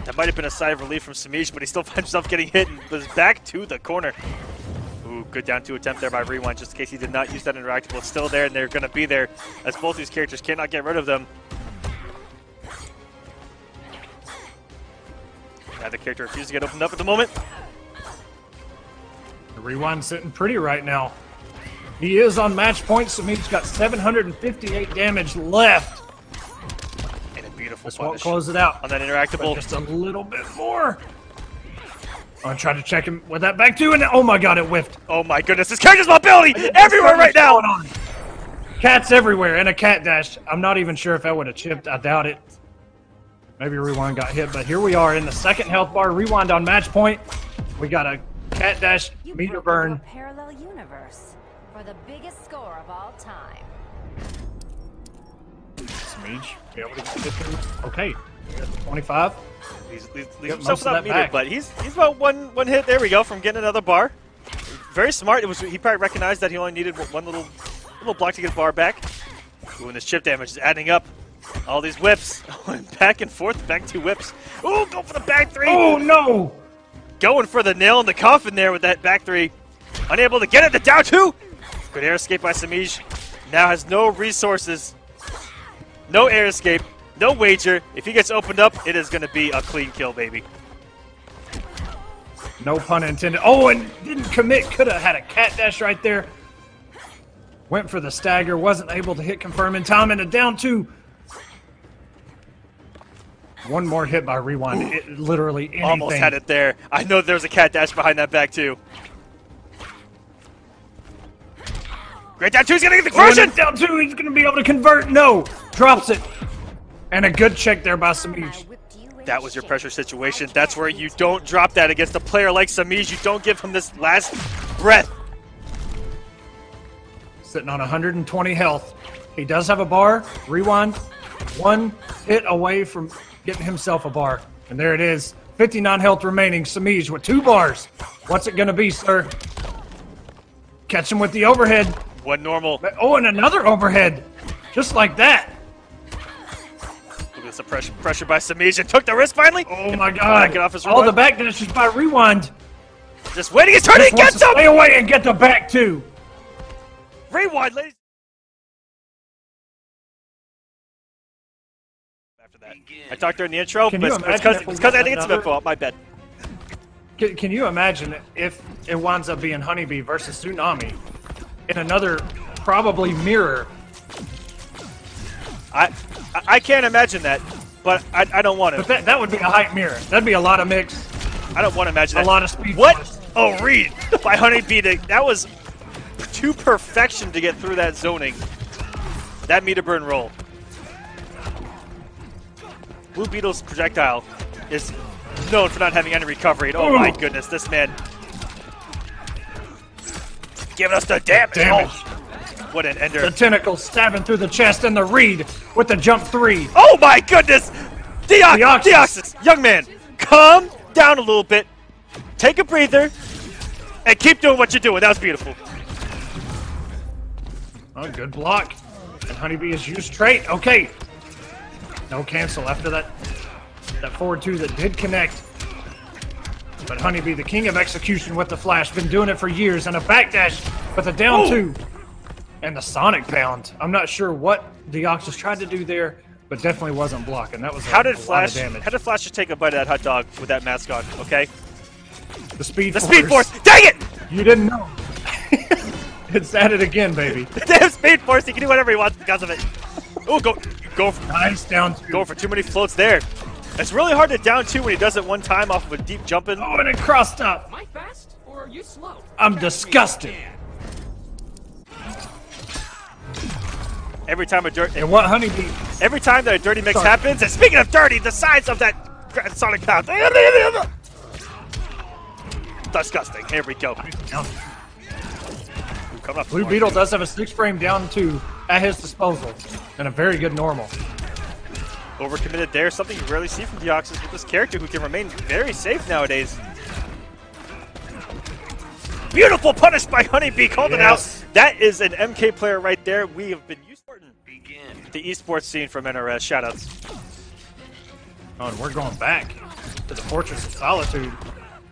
That might have been a sigh of relief from Semiij, but he still finds himself getting hit and was back to the corner. Ooh, good down two attempt there by Rewind, just in case he did not use that interactable. It's still there, and they're going to be there, as both these characters cannot get rid of them. Neither character refuses to get opened up at the moment. The Rewind sitting pretty right now. He is on match point. Semiij's got 758 damage left. Beautiful This won't punish close it out on that interactable. But just a little bit more. I tried to check him with that back two, and oh my god, it whiffed. Oh my goodness, this character's mobility everywhere right now. Cats everywhere and a cat dash. I'm not even sure if that would have chipped. I doubt it. Maybe Rewind got hit, but here we are in the second health bar. Rewind on match point. We got a cat dash meter burn. A parallel universe for the biggest score of all time. Semiij, be able to get him. Okay, 25. He's leaves himself without meter, but he's about one hit. There we go, from getting another bar. Very smart. He probably recognized that he only needed one little block to get his bar back. Ooh, and this chip damage is adding up. All these whips, back and forth, back two whips. Ooh, go for the back three. Oh no! Going for the nail in the coffin there with that back three. Unable to get it. The down two. Good air escape by Semiij. Now has no resources. No air escape, no wager. If he gets opened up, it is going to be a clean kill, baby. No pun intended. Oh, and didn't commit. Could have had a cat dash right there. Went for the stagger. Wasn't able to hit confirm in time. And a down two. One more hit by Rewind. It, literally anything. Almost had it there. I know there was a cat dash behind that back, too. Great down two. He's going to get the conversion. Oh, down two. He's going to be able to convert. No. Drops it. And a good check there by Semiij. That was your pressure situation. That's where you don't drop that against a player like Semiij. You don't give him this last breath. Sitting on 120 health. He does have a bar. Rewind. One hit away from getting himself a bar. And there it is. 59 health remaining. Semiij with 2 bars. What's it going to be, sir? Catch him with the overhead. One normal. Oh, and another overhead. Just like that. Look at this pressure by Semiij, and took the risk finally. Oh my god. Get off his all the back dashes by Rewind. Just waiting his turn. He gets him. Stay away and get the back two. Rewind, ladies. After that, I talked during the intro, but it's because I think it's my fault. My bad. Can you imagine if it winds up being HoneyBee versus Tsunami in another probably mirror? I can't imagine that, but I don't want to. But that would be a hype mirror. That'd be a lot of mix. I don't want to imagine that. A lot of speed. What? Force. Oh, read by HoneyBee. That was to perfection to get through that zoning. That meter burn roll. Blue Beetle's projectile is known for not having any recovery. Oh my goodness, this man giving us the damage. Oh, what an ender. The tentacle stabbing through the chest and the read with the jump 3. Oh my goodness! Deoxys, young man, calm down a little bit. Take a breather. And keep doing what you're doing. That was beautiful. Oh, good block. And HoneyBee has used trait. Okay. No cancel after that forward two that did connect. But HoneyBee, the king of execution with the flash, been doing it for years. And a backdash with a down two. And the Sonic Pound. I'm not sure what Deoxys tried to do there, but definitely wasn't blocking. That was How did a lot Flash? of damage. How did Flash just take a bite of that hot dog with that mask on? Okay. The Speed Force. Speed Force. Dang it! You didn't know. It's at it again, baby. Damn Speed Force. He can do whatever he wants because of it. Oh, go for Nice down two. Go for too many floats there. It's really hard to down two when he does it one time off of a deep jumping. Oh, and it crossed up. Am I fast or are you slow? I'm disgusted. Every time And what HoneyBee? every time that a dirty mix Sorry. happens, and speaking of dirty, the size of that Sonic Pound. Disgusting. Here we go. Down. Ooh, coming up. Blue Beetle does have a 6-frame down two at his disposal, and a very good normal. Overcommitted there, something you rarely see from Deoxys with this character who can remain very safe nowadays. Beautiful punish by HoneyBee, called it out. That is an MK player right there. We have been used to the esports scene from NRS. Shoutouts. Oh, and we're going back to the Fortress of Solitude.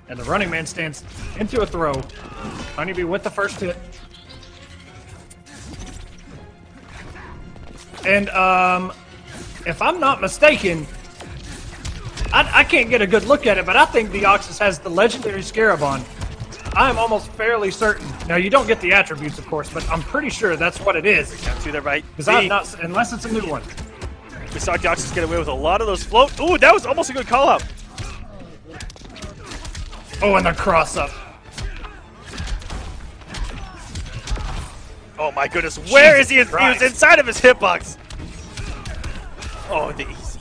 And the running man stands into a throw. HoneyBee with the first hit. And, if I'm not mistaken, I can't get a good look at it, but I think Deoxys has the legendary Scarab on. I'm almost fairly certain. Now, you don't get the attributes, of course, but I'm pretty sure that's what it is. To the right. Because I'm not, unless it's a new one. We saw Deoxys get away with a lot of those float. Ooh, that was almost a good call out. Oh, and the cross up. Oh my goodness, where is he? He Christ. was inside of his hitbox. Oh, the easy.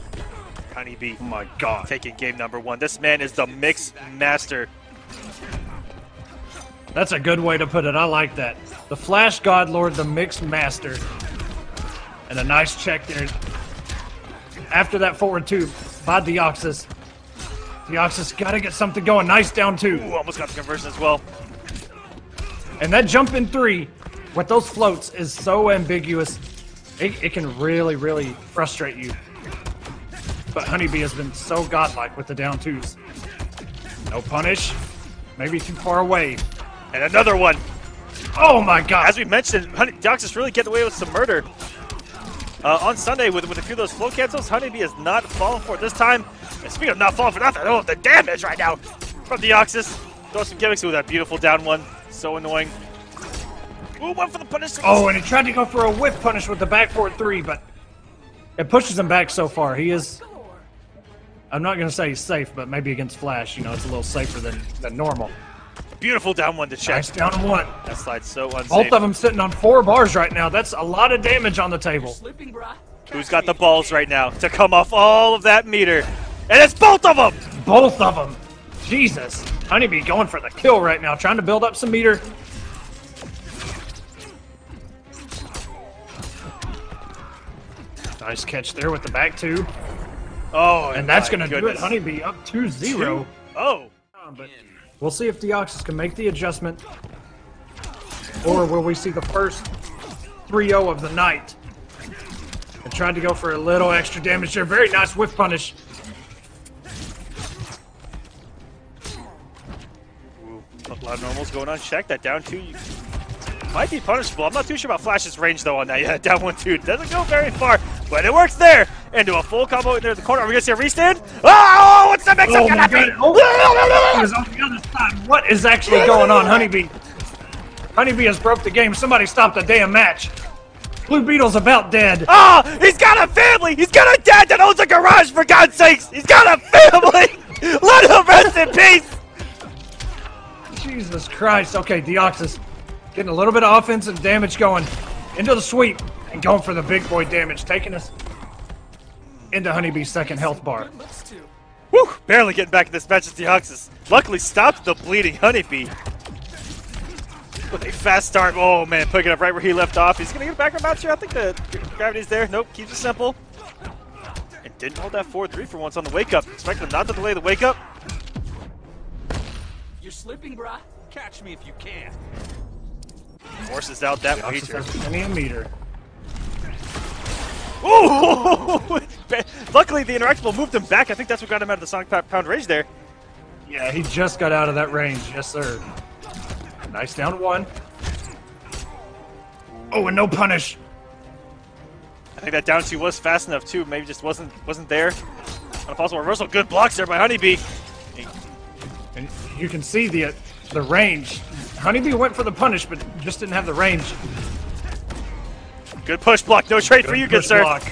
HoneyBee. Oh my god. Taking game number one. This man is the mix master. That's a good way to put it. I like that. The Flash God Lord, the Mixed Master. And a nice check there. After that forward two by Deoxys. Deoxys got to get something going. Nice down two. Ooh, almost got the conversion as well. And that jump in three with those floats is so ambiguous. It can really, really frustrate you. But HoneyBee has been so godlike with the down twos. No punish. Maybe too far away. And another one. Oh my god. As we mentioned, Deoxys really getting away with some murder. On Sunday, with a few of those flow cancels, HoneyBee has not fallen for it this time. And speaking of not falling for nothing, oh, the damage right now from Deoxys. Throw some gimmicks with that beautiful down one. So annoying. Ooh, one for the punish. Oh, and he tried to go for a whiff punish with the back forward three, but it pushes him back so far. He is, I'm not going to say he's safe, but maybe against Flash, you know, it's a little safer than normal. Beautiful down one to check. Nice down one. That slide's so unsafe. Both of them sitting on 4 bars right now. That's a lot of damage on the table. Slipping, brah. Who's got the balls right now to come off all of that meter? And it's both of them! Both of them. Jesus. HoneyBee going for the kill right now, trying to build up some meter. Nice catch there with the back two. Oh, And that's going to do it. goodness. HoneyBee up 2-0. Oh. But we'll see if Deoxys can make the adjustment. Or will we see the first 3-0 of the night? And tried to go for a little extra damage there. Very nice whiff punish. Ooh, a lot of normals going unchecked. That down two might be punishable. I'm not too sure about Flash's range, though, on that. Yeah, down one, two. Doesn't go very far, but it works there. Into a full combo in there in the corner. Are we going to see a restand? Oh, what's the mix-up Oh my gonna be? god. Oh, he was on the other side. What is actually going on, HoneyBee? HoneyBee has broke the game. Somebody stop the damn match. Blue Beetle's about dead. Oh, he's got a family. He's got a dad that owns a garage, for God's sakes. He's got a family. Let him rest in peace. Jesus Christ. Okay, Deoxys getting a little bit of offensive damage going into the sweep and going for the big boy damage, taking us into HoneyBee's second health bar. Looks too. Whew, barely getting back in this match with Deoxys. Luckily stopped the bleeding HoneyBee. With a fast start. Oh man, picking up right where he left off. He's going to get a background bounce here. I think the gravity's there. Nope, keeps it simple. And didn't hold that 4-3 for once on the wake up. Expect him not to delay the wake up. You're slipping, brah. Catch me if you can. Forces out that wager. Penny a meter. Ooh! Luckily, the interactable moved him back. I think that's what got him out of the Sonic Pound Rage there. Yeah, he just got out of that range. Yes, sir. Nice down one. Oh, and no punish. I think that down two was fast enough too. Maybe just wasn't there. On a possible reversal. Good blocks there by HoneyBee. And you can see the range. HoneyBee went for the punish, but just didn't have the range. Good push block. No trade for you, good sir. Block.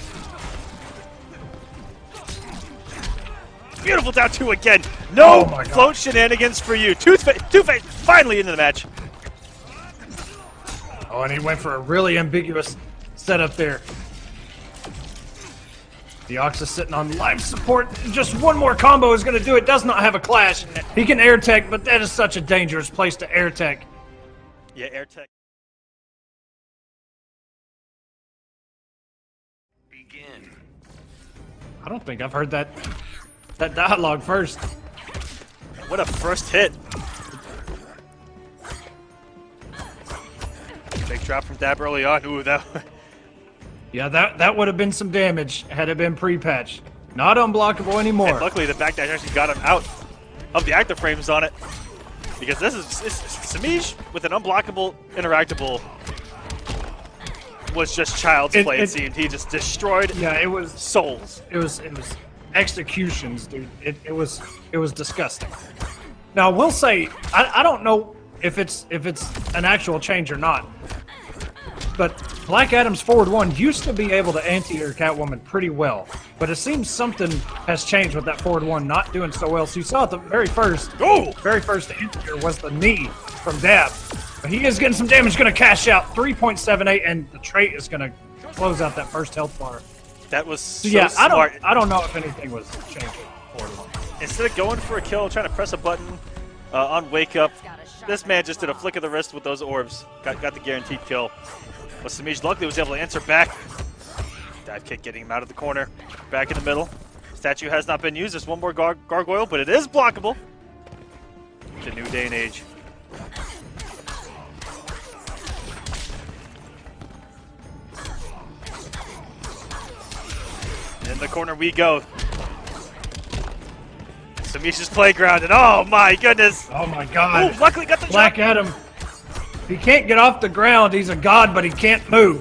Beautiful down two again. No Oh float shenanigans for you. Two-Face finally into the match. Oh, and he went for a really ambiguous setup there. The Ox is sitting on life support. Just one more combo is going to do it. Does not have a clash. He can air tech, but that is such a dangerous place to air tech. Yeah, air tech. Begin. I don't think I've heard that dialogue first. What a first hit. Big drop from Dab early on. Ooh, that. Yeah, that would have been some damage had it been pre-patched. Not unblockable anymore. And luckily, the backdash actually got him out of the active frames on it. Because this is Semiij with an unblockable, interactable was just child's play. It seemed he just destroyed. Yeah, it was souls. It was executions, dude. It was disgusting. Now, I will say I don't know if it's an actual change or not, but Black Adam's forward one used to be able to anti-air Catwoman pretty well, but it seems something has changed with that forward one not doing so well. So you saw it the very first anti-air was the knee from Dab. But he is getting some damage, going to cash out 3.78, and the trait is going to close out that first health bar. That was so yeah, smart. I don't know if anything was changing forward one. Instead of going for a kill, trying to press a button on Wake Up, this man just did a flick of the wrist with those orbs. Got the guaranteed kill. But Semiij luckily was able to answer back. Dive kick getting him out of the corner. Back in the middle. Statue has not been used. There's one more gargoyle, but it is blockable. It's a new day and age. In the corner we go. Semiij's playground, and oh my goodness! Oh my god. Ooh, luckily got the Black drop. Adam. He can't get off the ground. He's a god, but he can't move.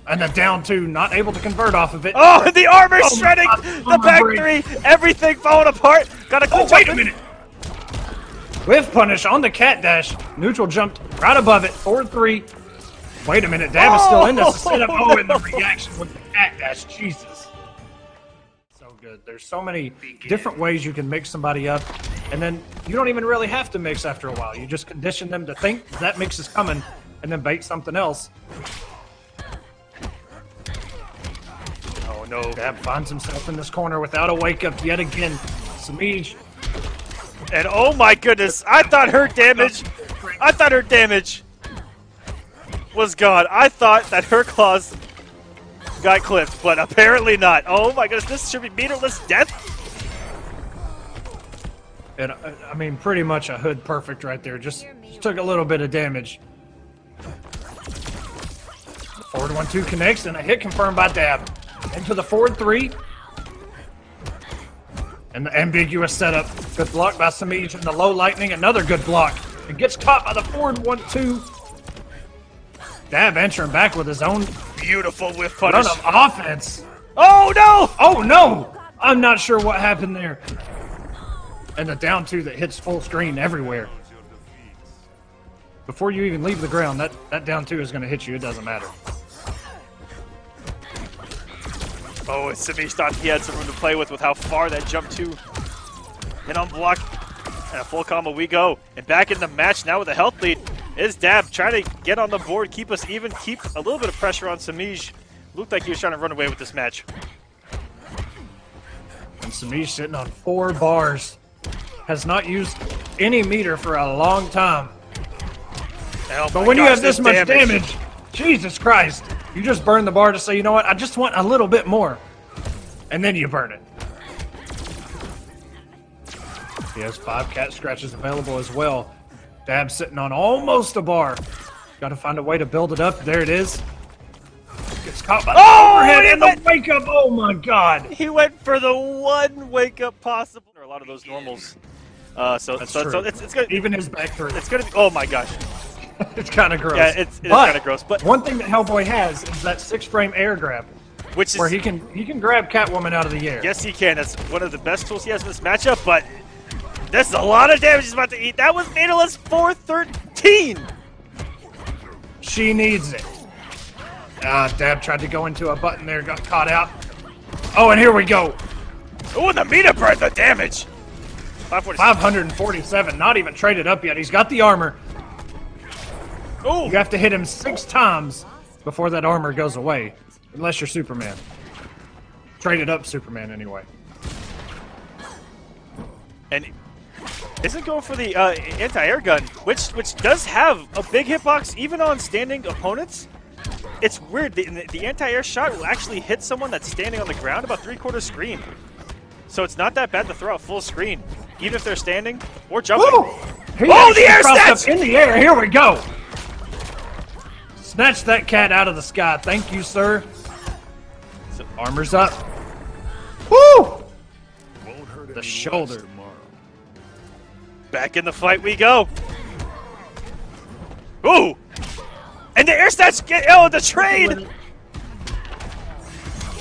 And the down two, not able to convert off of it. Oh, and the armor shredding! The back three, everything falling apart. Got a Oh, wait a minute! Whiff punish on the cat dash. Neutral jumped right above it. Forward three. Wait a minute, Dab is still in this setup. Oh, and the reaction with the cat dash. Jesus. So good. There's so many different ways you can mix somebody up. And then you don't even really have to mix after a while. You just condition them to think that mix is coming and then bait something else. Oh no. Dab finds himself in this corner without a wake up yet again. Semiij. And oh my goodness, I thought her damage was gone. I thought that her claws got clipped, but apparently not. Oh my goodness, this should be meterless death. And I mean, pretty much a hood perfect right there. Just took a little bit of damage. The forward 1-2 connects, and a hit confirmed by Dab. Into the forward three. And the ambiguous setup. Good block by Semiij, and the low lightning. Another good block. It gets caught by the forward 1-2. Dab answering back with his own Beautiful whiff punish. run of offense. Oh no! Oh no! I'm not sure what happened there. And the down two that hits full screen everywhere. Before you even leave the ground, that down two is going to hit you. It doesn't matter. Oh, and Semiij thought he had some room to play with how far that jump two hit on block. And a full combo we go. And back in the match now with a health lead is Dab trying to get on the board, keep us even, keep a little bit of pressure on Semiij. Looked like he was trying to run away with this match. And Semiij sitting on 4 bars. Has not used any meter for a long time. Oh but when you have this much damage, Jesus Christ, you just burn the bar to say, you know what, I just want a little bit more. And then you burn it. He has 5 cat scratches available as well. Dab sitting on almost a bar. Got to find a way to build it up. There it is. Gets caught by the overhead and the wake up. Oh my god. He went for the one wake up possible. There are a lot of those normals. So it's gonna, even his back three. It's gonna be. Oh my gosh. It's kind of gross. Yeah, it's kind of gross. But one thing that Hellboy has is that 6-frame air grab, which is where he can grab Catwoman out of the air. Yes, he can. That's one of the best tools he has in this matchup. But there's a lot of damage he's about to eat. That was Beetle's 413. She needs it. Dab tried to go into a button there, got caught out. Oh, and here we go. Oh, and the meter burn the damage. 547, not even traded up yet. He's got the armor. Oh, you have to hit him 6 times before that armor goes away, unless you're Superman. Traded up Superman anyway. And isn't going for the anti-air gun, which does have a big hitbox even on standing opponents. It's weird. The anti-air shot will actually hit someone that's standing on the ground about 3/4 screen. So it's not that bad to throw out full screen, even if they're standing or jumping. Oh, the air snatch! In the air, here we go! Snatch that cat out of the sky. Thank you, sir. So armor's up. Woo! The shoulder. Back in the fight we go. Ooh! And the air snatch the trade!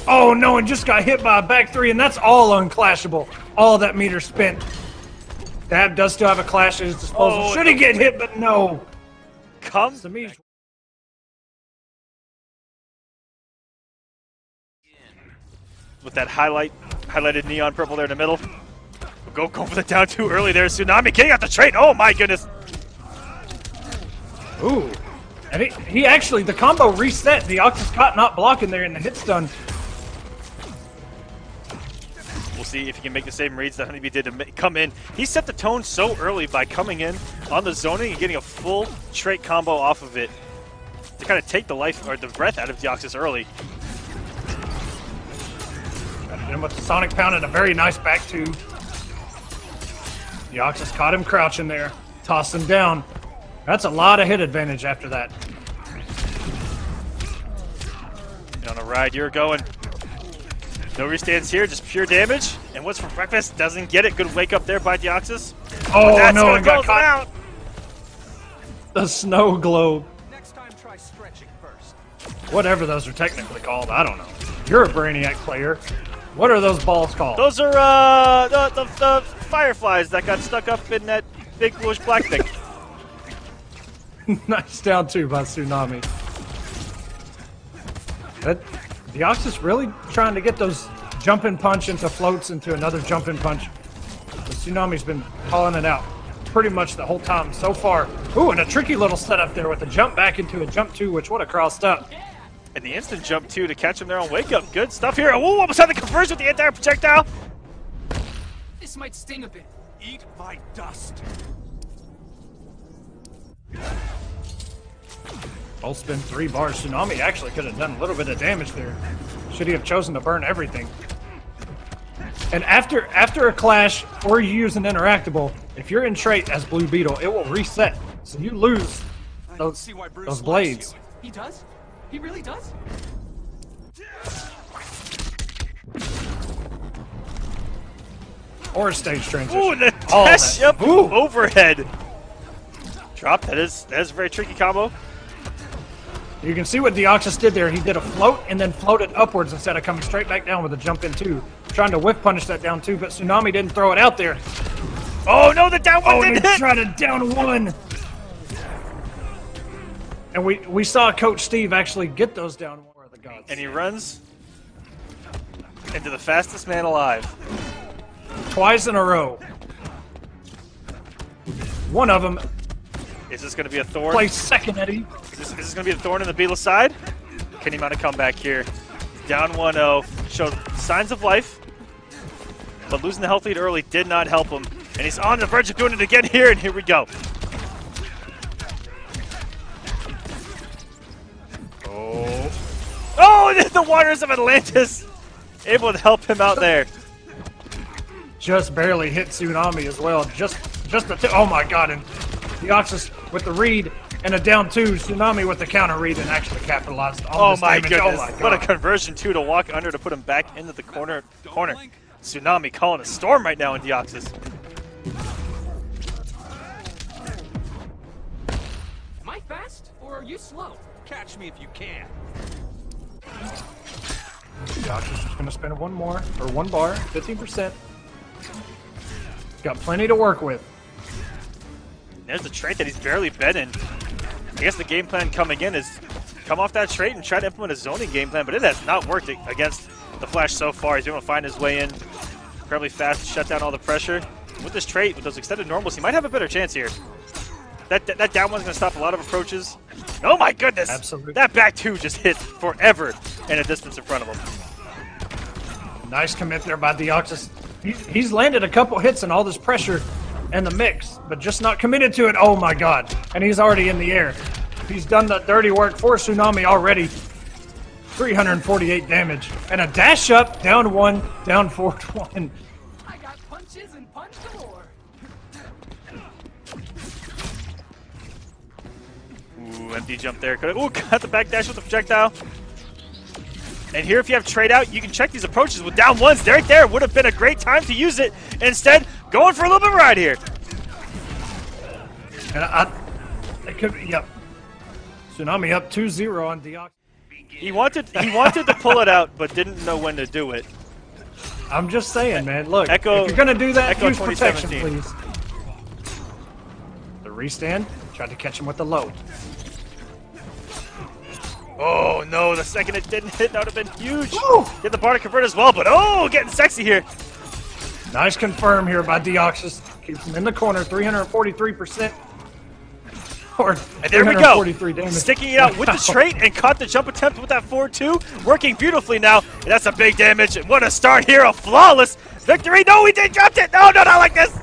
Oh no, and just got hit by a back three, and that's all unclashable. All that meter spent. Dab does still have a clash at his disposal. Oh, should he get hit, but no. Come. Semiij. With that highlighted neon purple there in the middle. Go for the down 2 early there. Tsunami getting out the trade. Oh my goodness. Ooh. And he actually, the combo reset. The Octus caught not blocking there in the hit stun. We'll see if he can make the same reads that HoneyBee did to come in. He set the tone so early by coming in on the zoning and getting a full trait combo off of it to kind of take the life or the breath out of Deoxys early. And with the Sonic Pound and a very nice back two. Deoxys caught him crouching there, tossed him down. That's a lot of hit advantage after that. And on a ride you're going. No restands here, just pure damage. And what's for breakfast? Doesn't get it. Good wake up there by Deoxys. Oh no, and got caught out. The snow globe. Next time, try stretching first. Whatever those are technically called, I don't know. You're a Brainiac player. What are those balls called? Those are the fireflies that got stuck up in that big bluish black thing. Nice down 2 by Tsunami. Deoxys really trying to get those jumping punch into floats into another jumping punch. The Tsunami's been calling it out pretty much the whole time so far. Ooh, and a tricky little setup there with a jump back into a jump 2, which would have crossed up. And the instant jump 2 to catch him there on wake up. Good stuff here. Ooh, almost had the conversion with the anti-air projectile. This might sting a bit. Eat my dust. Full spin 3 bars. Tsunami actually could have done a little bit of damage there. Should he have chosen to burn everything? And after a clash or you use an interactable, if you're in trait as Blue Beetle, it will reset. So you lose those blades. He does? He really does? Or a stage transition. Ooh, the dash up overhead. Drop, that is a very tricky combo. You can see what Deoxys did there. He did a float and then floated upwards instead of coming straight back down with a jump in 2. Trying to whiff punish that down 2, but Tsunami didn't throw it out there. Oh no, the down 1 didn't hit! Tried to down 1. And we saw Coach Steve actually get those down 1 of the gods. And he runs into the fastest man alive. Twice in a row. One of them. Is this going to be a thorn? Plays second, Eddie. Is this going to be the thorn in the Beetle side? Can he mount a comeback here? Down 1-0. Showed signs of life. But losing the health lead early did not help him. And he's on the verge of doing it again here, and here we go. Oh, the Waters of Atlantis able to help him out there. just barely hit Tsunami as well. Just oh my god, and Deoxys with the read and a down 2, Tsunami with the counter read and actually capitalized on Oh this my damage. goodness, Oh my what a god. conversion too to walk under to put him back into the corner. Tsunami calling a storm right now in Deoxys. Am I fast or are you slow? Catch me if you can. Deoxys just gonna spend one bar, 15%. Got plenty to work with. There's a trait that he's barely been in. I guess the game plan coming in is come off that trait and try to implement a zoning game plan, but it has not worked against the Flash so far. He's able to find his way in incredibly fast to shut down all the pressure. With this trait, with those extended normals, he might have a better chance here. That down one's going to stop a lot of approaches. Oh my goodness! Absolutely. That back 2 just hit forever in a distance in front of him. Nice commit there by Deoxys. He's landed a couple hits in all this pressure and the mix, but just not committed to it. Oh my god. And he's already in the air. He's done the dirty work for Tsunami already. 348 damage. And a dash up, down 1, down 4-1. I got punches and punch galore. Ooh, empty jump there. Ooh, got the back dash with the projectile. And here, if you have trade out, you can check these approaches with down 1s. Right there would have been a great time to use it. Instead, going for a little bit of a ride here. And it could be, yep. Tsunami up 2-0 on Deoxys. He wanted to pull it out, but didn't know when to do it. I'm just saying, man. Look, Echo- if you're gonna do that, Echo use protection, 2017. please. The restand. Tried to catch him with the low. Oh no, the second it didn't hit, that would have been huge. Woo! Get the bar to convert as well, but oh, getting sexy here. Nice confirm here by Deoxys. Keeps him in the corner, 343%. Or And there we go. 343 damage. Sticking it out with the trait and caught the jump attempt with that 4-2. Working beautifully now. And that's a big damage. And what a start here. A flawless victory. No, we did dropped it. No, not like this.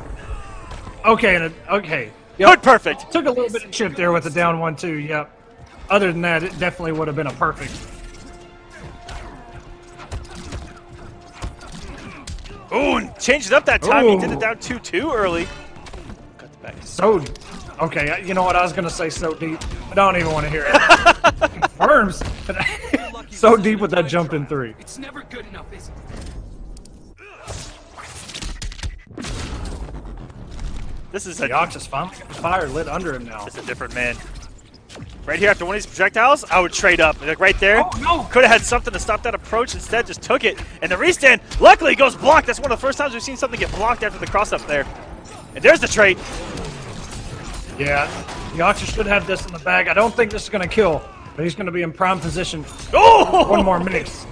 Okay, okay. Good, perfect. Took a little bit of chip there with the down 1-2, yep. Other than that, it definitely would have been a perfect. Ooh, and changed it up that time. He Ooh. did it down 2-2 early. Cut the back. So, okay, you know what? I was going to say so deep. I don't even want to hear it. Confirms. So deep with that jump in 3. It's never good enough, is it? This is a Deoxys finally got the fire lit under him now. It's a different man. Right here after one of these projectiles, I would trade up. Like right there. Oh, no. Could have had something to stop that approach. Instead, just took it. And the restand, luckily, goes blocked. That's one of the first times we've seen something get blocked after the cross up there. And there's the trade. Yeah, Deoxys should have this in the bag. I don't think this is going to kill, but he's going to be in prime position. Oh! One more mix.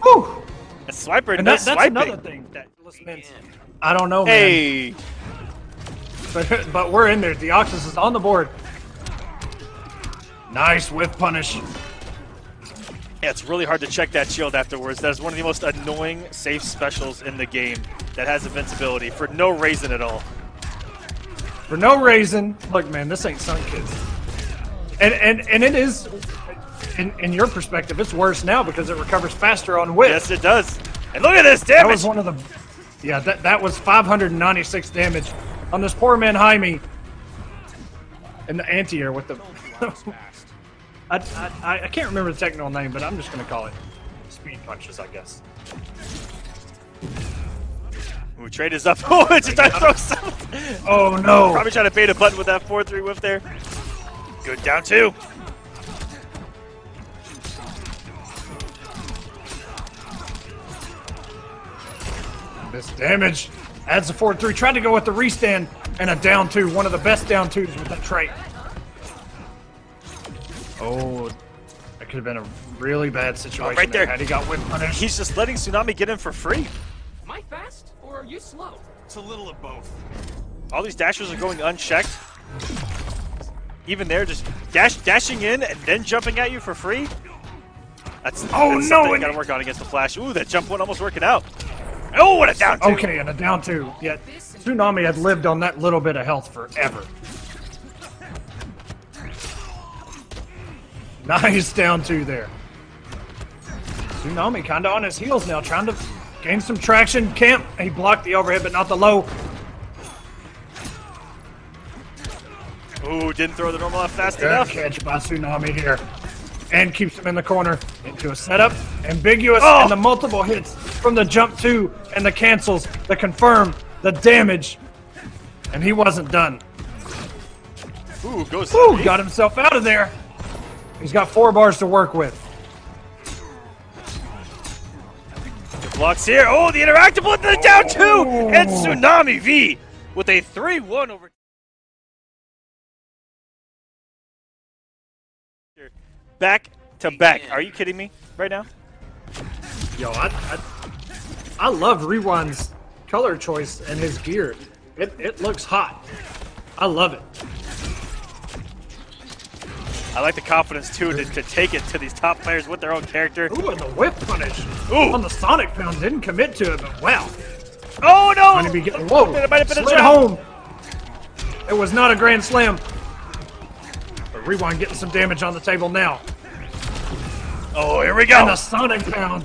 Woo! A swiper And does that's swiping. another thing that I don't know, man. Hey! But we're in there. Deoxys is on the board. Nice whiff punish. Yeah, it's really hard to check that shield afterwards. That is one of the most annoying safe specials in the game that has invincibility for no reason at all. For no reason. Look, man, this ain't Sun Kids. And it is, in your perspective, it's worse now because it recovers faster on whiff. Yes, it does. And look at this damage! That was one of the... Yeah, that was 596 damage on this poor man Jaime. And the anti-air with the... I can't remember the technical name, but I'm just going to call it speed punches, I guess. Ooh, trade is up. Oh, it's just trying to throw something. Oh, no. Probably trying to bait a button with that 4-3 whiff there. Good down 2. This damage adds a 4-3. Tried to go with the restand and a down 2. One of the best down 2s with that trait. Oh, that could have been a really bad situation right there. had he got whip punished. He's just letting Tsunami get in for free. Am I fast or are you slow? It's a little of both. All these dashers are going unchecked. Even there, just dashing in and then jumping at you for free. That's something you gotta work on against the Flash. Ooh, that jump one almost working out. Oh, what a down 2. Okay, and a down 2. Yeah, Tsunami had lived on that little bit of health forever. Nice down 2 there. Tsunami kind of on his heels now, trying to Gained some traction. Camp. He blocked the overhead, but not the low. Ooh, didn't throw the normal F fast Good enough. catch by Tsunami here. And keeps him in the corner. Into a setup. Ambiguous. Oh! And the multiple hits from the jump 2 and the cancels. The confirm. The damage. And he wasn't done. Ooh, goes Ooh, got himself out of there. He's got 4 bars to work with. Blocks here. Oh, the interactable into the down 2. And TsunamiV with a 3-1 over. Back to back. Are you kidding me right now? Yo, I love Rewind's color choice and his gear. It looks hot. I love it. I like the confidence, too, to take it to these top players with their own character. Ooh, and the whip punish. Ooh. On the Sonic Pound. Didn't commit to it, but wow. Oh, no! HoneyBee getting, whoa. It might have been a Slid trap. home. It was not a grand slam. But Rewind getting some damage on the table now. Oh, here we go. And the Sonic Pound.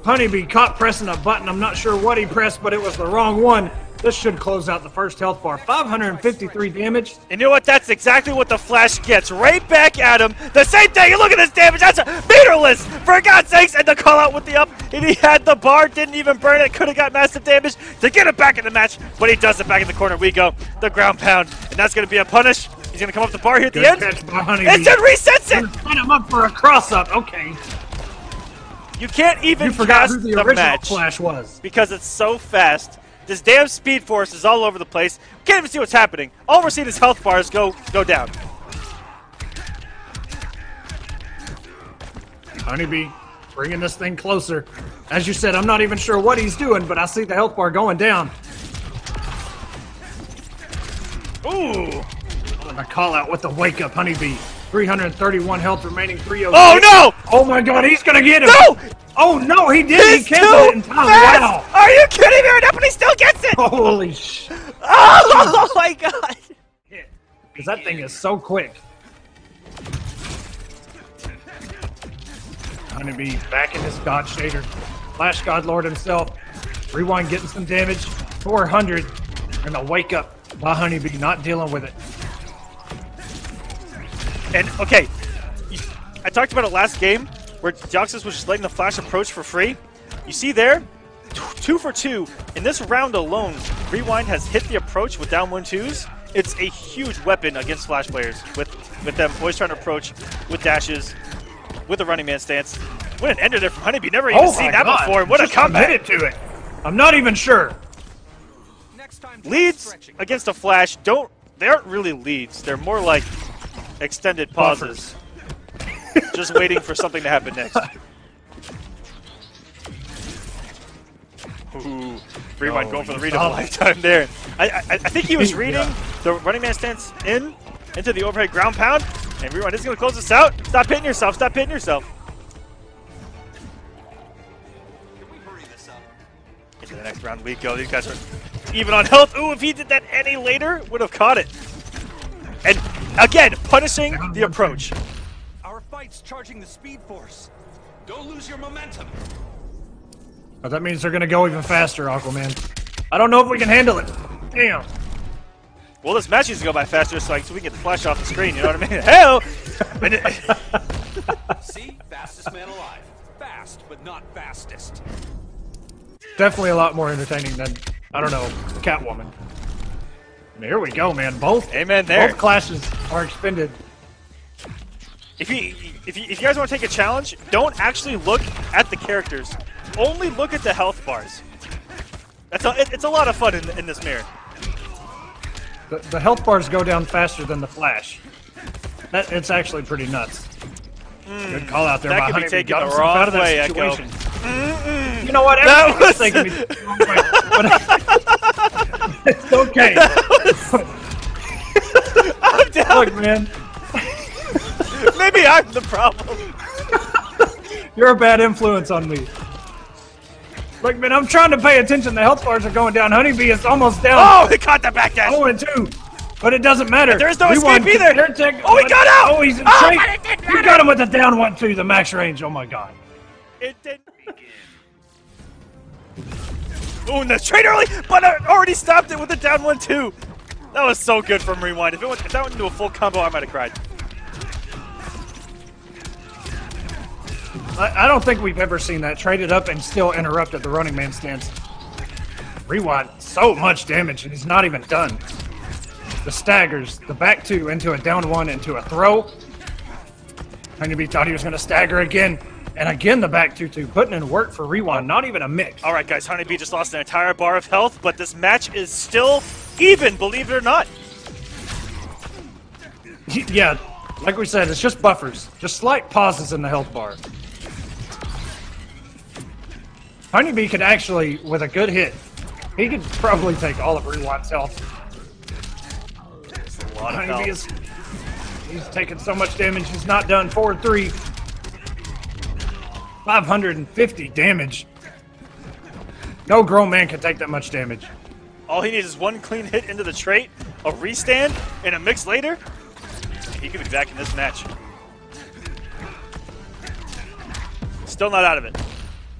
HoneyBee caught pressing a button. I'm not sure what he pressed, but it was the wrong one. This should close out the first health bar. 553 damage. And you know what? That's exactly what the Flash gets. Right back at him. The same thing. Look at this damage. That's a meterless, for God's sakes. And the call out with the up. And he had the bar. Didn't even burn it. Could have got massive damage to get it back in the match. But he does it back in the corner. We go. The ground pound. And that's going to be a punish. He's going to come up the bar here at the end. Catch by HoneyBee. It just resets it. Set him up for a cross-up. Okay. You can't even You forgot cast who the the original match Flash was. because it's so fast. This damn Speed Force is all over the place. Can't even see what's happening. All we're seeing is health bars go down. HoneyBee bringing this thing closer. As you said, I'm not even sure what he's doing, but I see the health bar going down. Ooh. And a call out with the wake up, HoneyBee. 331 health remaining, 306. Oh no! Oh my god, he's gonna get him! No! Oh no, he did! He's He canceled it in too time. fast! Wow! Are you kidding me right now? But he still gets it! Holy sh! Oh my god! Because that thing is so quick. HoneyBee back in his God Shader. Flash God Lord himself. Rewind getting some damage. 400. And a wake up by HoneyBee, not dealing with it. And okay, I talked about it last game where Deoxys was just letting the Flash approach for free. You see there, 2 for 2. In this round alone, Rewind has hit the approach with down 1-2s. It's a huge weapon against Flash players with them always trying to approach with dashes, with a running man stance. What an ender there from HoneyBee. Never even seen that before. What a comeback. To it. I'm not even sure. Next time, Leads against a Flash they aren't really leads. They're more like extended pauses. Just waiting for something to happen next. Ooh, Rewind going for the read of a lifetime there. I think he was reading the running man stance into the overhead ground pound, and Rewind is going to close this out. Stop hitting yourself. Stop hitting yourself. Can we hurry this up? Into the next round we go. These guys are even on health. Ooh, if he did that any later, would have caught it. And again, punishing the approach. Our fight's charging the Speed Force. Don't lose your momentum. Oh, that means they're going to go even faster, Aquaman. I don't know if we can handle it. Damn. Well, this match needs to go by faster so we can get the Flash off the screen, you know what I mean? Hell! See? Fastest man alive. Fast, but not fastest. Definitely a lot more entertaining than, I don't know, Catwoman. And here we go, man. Both clashes are expended. If you guys want to take a challenge, don't actually look at the characters. Only look at the health bars. It's a lot of fun in this mirror. The health bars go down faster than the Flash. It's actually pretty nuts. Good call out there. That by could be HoneyBee. taken Got the himself wrong out of that way, Echo. situation. You know what? That Everything is was- taking me the wrong way. But it's okay. I'm down. Look, man. Maybe I'm the problem. You're a bad influence on me. Look, man, I'm trying to pay attention. The health bars are going down. HoneyBee is almost down. Oh, he caught the back dash. 0-2. But it doesn't matter. There is no Rewind escape either. can- Oh, he got out. Oh, he's in Oh, shape. but it didn't You matter. got him with the down 1-2, the max range. Oh, my God. It didn't. Ooh, and the trade early, but already stopped it with a down 1-2. That was so good from Rewind. If that went into a full combo, I might have cried. I don't think we've ever seen that. Traded up and still interrupted the running man stance. Rewind, so much damage, and he's not even done. The staggers, the back two into a down one into a throw. HoneyBee thought he was going to stagger again. And again, the back 2-2, putting in work for Rewind, not even a mix. All right, guys, HoneyBee just lost an entire bar of health, but this match is still even, believe it or not. Yeah, like we said, it's just buffers. Just slight pauses in the health bar. HoneyBee could actually, with a good hit, he could probably take all of Rewind's health. That's a lot of health. He's taking so much damage, he's not done. 4-3. 550 damage. No grown man can take that much damage. All he needs is one clean hit into the trait, a restand, and a mix later. He could be back in this match. Still not out of it.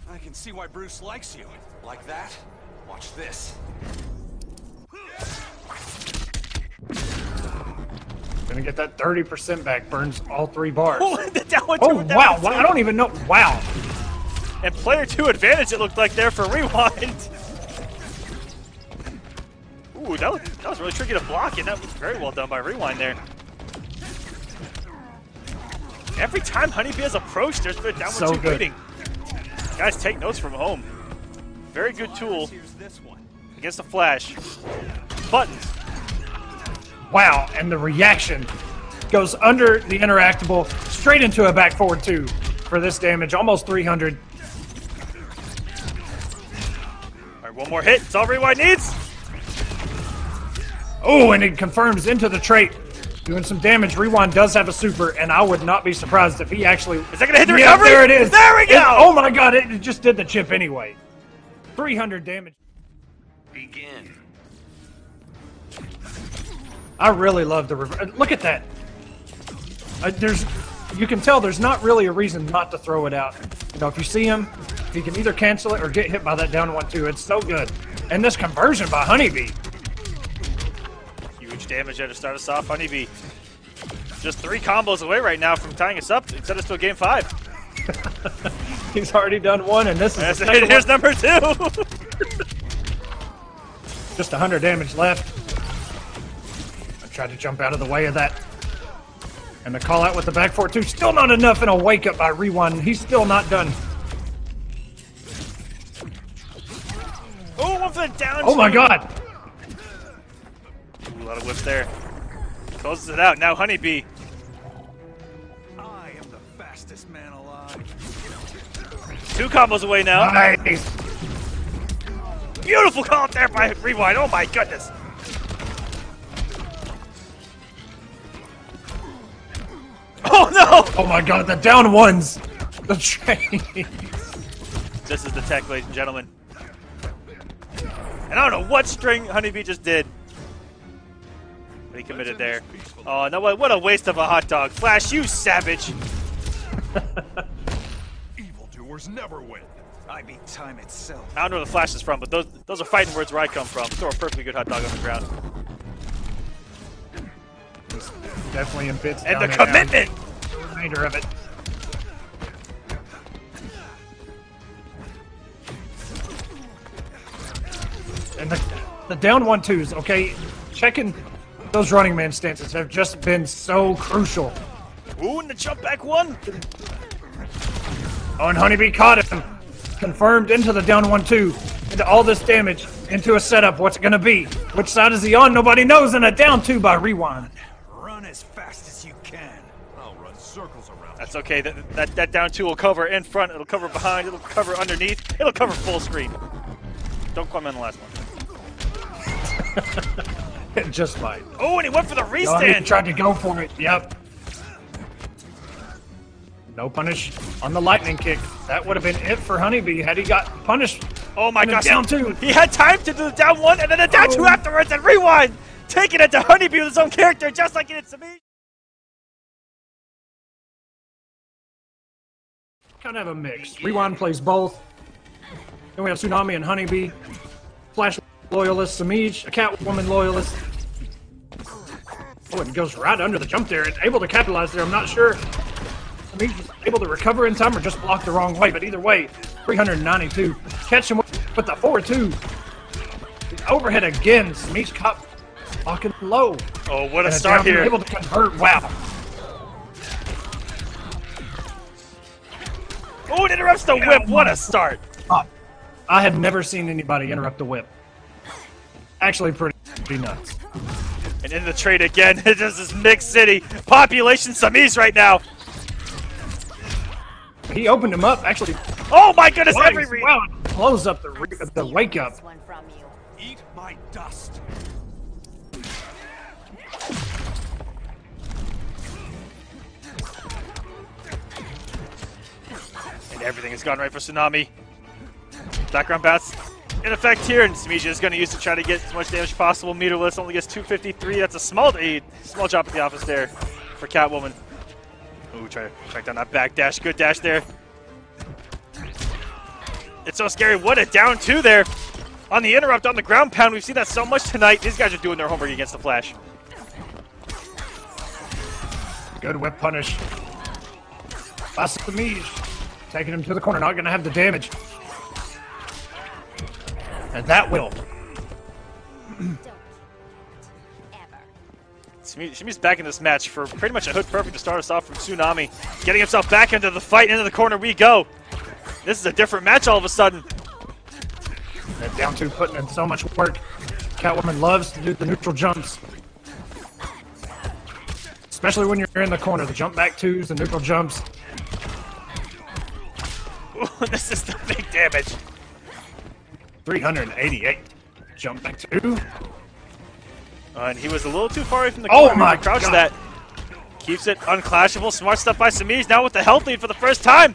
I can see why Bruce likes you. Like that? Watch this. Gonna get that 30% back, burns all 3 bars. Oh, the down one, Oh, down wow, one, I don't even know. Wow. And player 2 advantage, it looked like there for Rewind. Ooh, that was really tricky to block, and that was very well done by Rewind there. Every time HoneyBee has approached, there's been down 1-2 waiting. Guys, take notes from home. Very good tool Here's this one. against the Flash. Buttons. Wow, and the reaction goes under the interactable, straight into a back forward 2 for this damage, almost 300. All right, one more hit. It's all Rewind needs. Oh, and it confirms into the trait, doing some damage. Rewind does have a super, and I would not be surprised if he actually... Is that going to hit the Yeah, recovery? there it is. There we go. Oh my god, it just did the chip anyway. 300 damage. Begin. I really love the look at that. You can tell there's not really a reason not to throw it out. You know, if you see him, if he can either cancel it or get hit by that down 1-2, it's so good. And this conversion by HoneyBee. Huge damage there to start us off. HoneyBee just 3 combos away right now from tying us up instead of still game 5. He's already done 1, and this is the second Here's one. number 2. Just 100 damage left. I tried to jump out of the way of that. And the call out with the back 4-2. Still not enough, and a wake up by Rewind. He's still not done. Oh, one for the down. Oh my god. Ooh, a lot of whips there. Closes it out. Now HoneyBee. I am the fastest man alive. 2 combos away now. Nice. Beautiful call up there by Rewind. Oh my goodness. Oh no! Oh my god, the down ones. The train. This is the tech, ladies and gentlemen. And I don't know what string HoneyBee just did. But he committed there. Oh, no, what a waste of a hot dog. Flash, you savage. Evildoers never win. I beat time itself. I don't know where the Flash is from, but those are fighting words where I come from. Throw a perfectly good hot dog on the ground. Definitely in bits. And the down commitment! The remainder of it. And the down 1-2s, okay? Checking those running man stances have just been so crucial. Ooh, and the jump back 1. Oh, and HoneyBee caught him. Confirmed into the down 1-2. Into all this damage. Into a setup. What's it going to be? Which side is he on? Nobody knows. And a down 2 by Rewind. Run as fast as you can. I'll run circles around. That's okay. That down 2 will cover in front. It'll cover behind. It'll cover underneath. It'll cover full screen. Don't comment on the last one. Just fine. Oh, and he went for the He restand. tried to go for it. Yep. No punish on the lightning kick. That would have been it for HoneyBee had he got punished. Oh my gosh. Down 2. He had time to do the down 1 and then the down 2 afterwards and Rewind. Taking it to HoneyBee with his own character just like he did Semiij. Kind of a mix. Rewind plays both. Then we have Tsunami and HoneyBee. Flash loyalist, Semiij, a Catwoman loyalist. Oh, it goes right under the jump there. It's able to capitalize there. I'm not sure Semiij was able to recover in time or just block the wrong way. But either way, 392. Catch him with the 4-2. Overhead again. Semiij caught blocking low. Oh, what a And start down, here. Able to convert. Wow. Oh, it interrupts the whip. What a start. I had never seen anybody interrupt the whip. Actually, pretty nuts. And in the trade again, it is this mixed city. Population Semiij right now. He opened him up, actually. Oh my goodness, every read. Wow, close up the wake up. This one from you. Eat my dust. And everything has gone right for Tsunami. Background bats in effect here, and Semiij is going to use to try to get as much damage as possible. Meterless only gets 253. That's a small aid. Small drop at the office there for Catwoman. Ooh, try to track down that back dash. Good dash there. It's so scary. What a down two there. On the interrupt, on the ground pound. We've seen that so much tonight. These guys are doing their homework against the Flash. Good whip punish. Last Semiij. Taking him to the corner. Not going to have the damage. And that will. Semiij's back in this match for pretty much a hood perfect to start us off from Tsunami. Getting himself back into the fight, into the corner we go. This is a different match all of a sudden. That down two putting in so much work. Catwoman loves to do the neutral jumps. Especially when you're in the corner. The jump back twos, the neutral jumps. Ooh, this is the big damage. 388. Jump back two. And he was a little too far away from the Oh corner my to crouch God. that. Keeps it unclashable. Smart stuff by Semiij. Now with the health lead for the first time.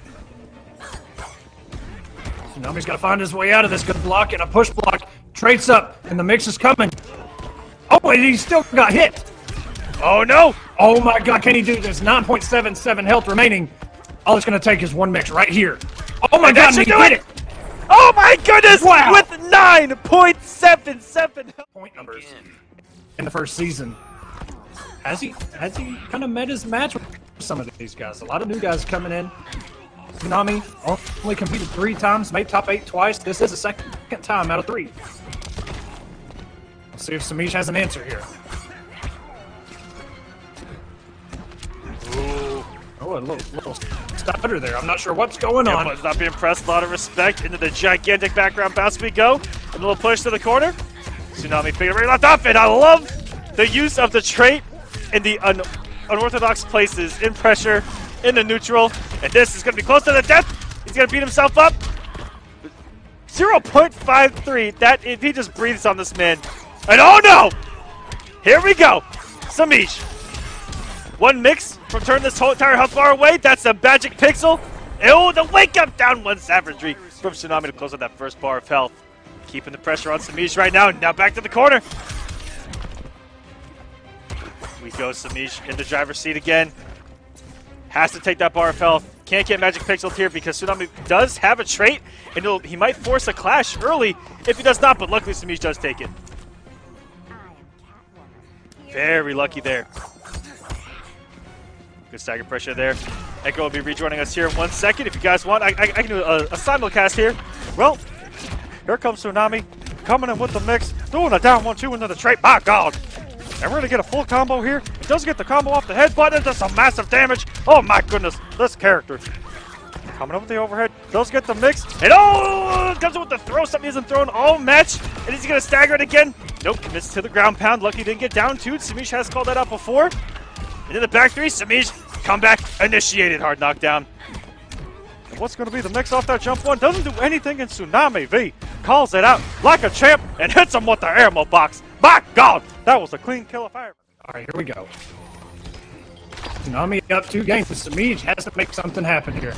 Tsunami's got to find his way out of this. Good block and a push block. Traits up, and the mix is coming. Oh, and he still got hit. Oh no! Oh my God, can he do this? 9.77 health remaining. All it's going to take is one mix right here. Oh my And that God, and he should do did it. it! Oh my goodness! Wow. With 9.77 health. Point numbers in the first season. Has he kind of met his match with some of these guys? A lot of new guys coming in. Tsunami only competed 3 times, made top 8 twice. This is the second time out of 3. Let's see if Semiij has an answer here. Ooh. Oh, a little stutter there. I'm not sure what's going on. But not being pressed. A lot of respect. Into the gigantic background bounce we go. A little push to the corner. Tsunami figure right left off, and I love the use of the trait in the unorthodox places, in pressure, in the neutral, and this is going to be close to the death. He's going to beat himself up. 0.53. That if he just breathes on this man, and oh no! Here we go, Semiij. One mix from turning this whole entire health bar away. That's a magic pixel. Oh, the wake up down one savagery from Tsunami to close out that first bar of health. Keeping the pressure on Semiij right now. Now back to the corner. We go Semiij in the driver's seat again. Has to take that bar of health. Can't get magic pixeled here because Tsunami does have a trait, and he might force a clash early if he does not, but luckily Semiij does take it. Very lucky there. Good stagger pressure there. Echo will be rejoining us here in 1 second. If you guys want, I can do a simulcast here. Well, here comes Tsunami, coming in with the mix, doing a down 1-2 into the trait. My God! And we're gonna get a full combo here. It does get the combo off the head, but it does some massive damage. Oh my goodness, this character. Coming up with the overhead, does get the mix, and oh, comes in with the throw. Something isn't thrown all match, and is he gonna stagger it again? Nope, missed to the ground pound. Lucky he didn't get down two. Semiij has called that out before. And in the back three, Semiij, comeback, initiated, hard knockdown. And what's gonna be the mix off that jump one? Doesn't do anything, and TsunamiV calls it out like a champ and hits him with the ammo box. My God, that was a clean kill of fire. All right, here we go. Tsunami up 2 games. Semiij has to make something happen here.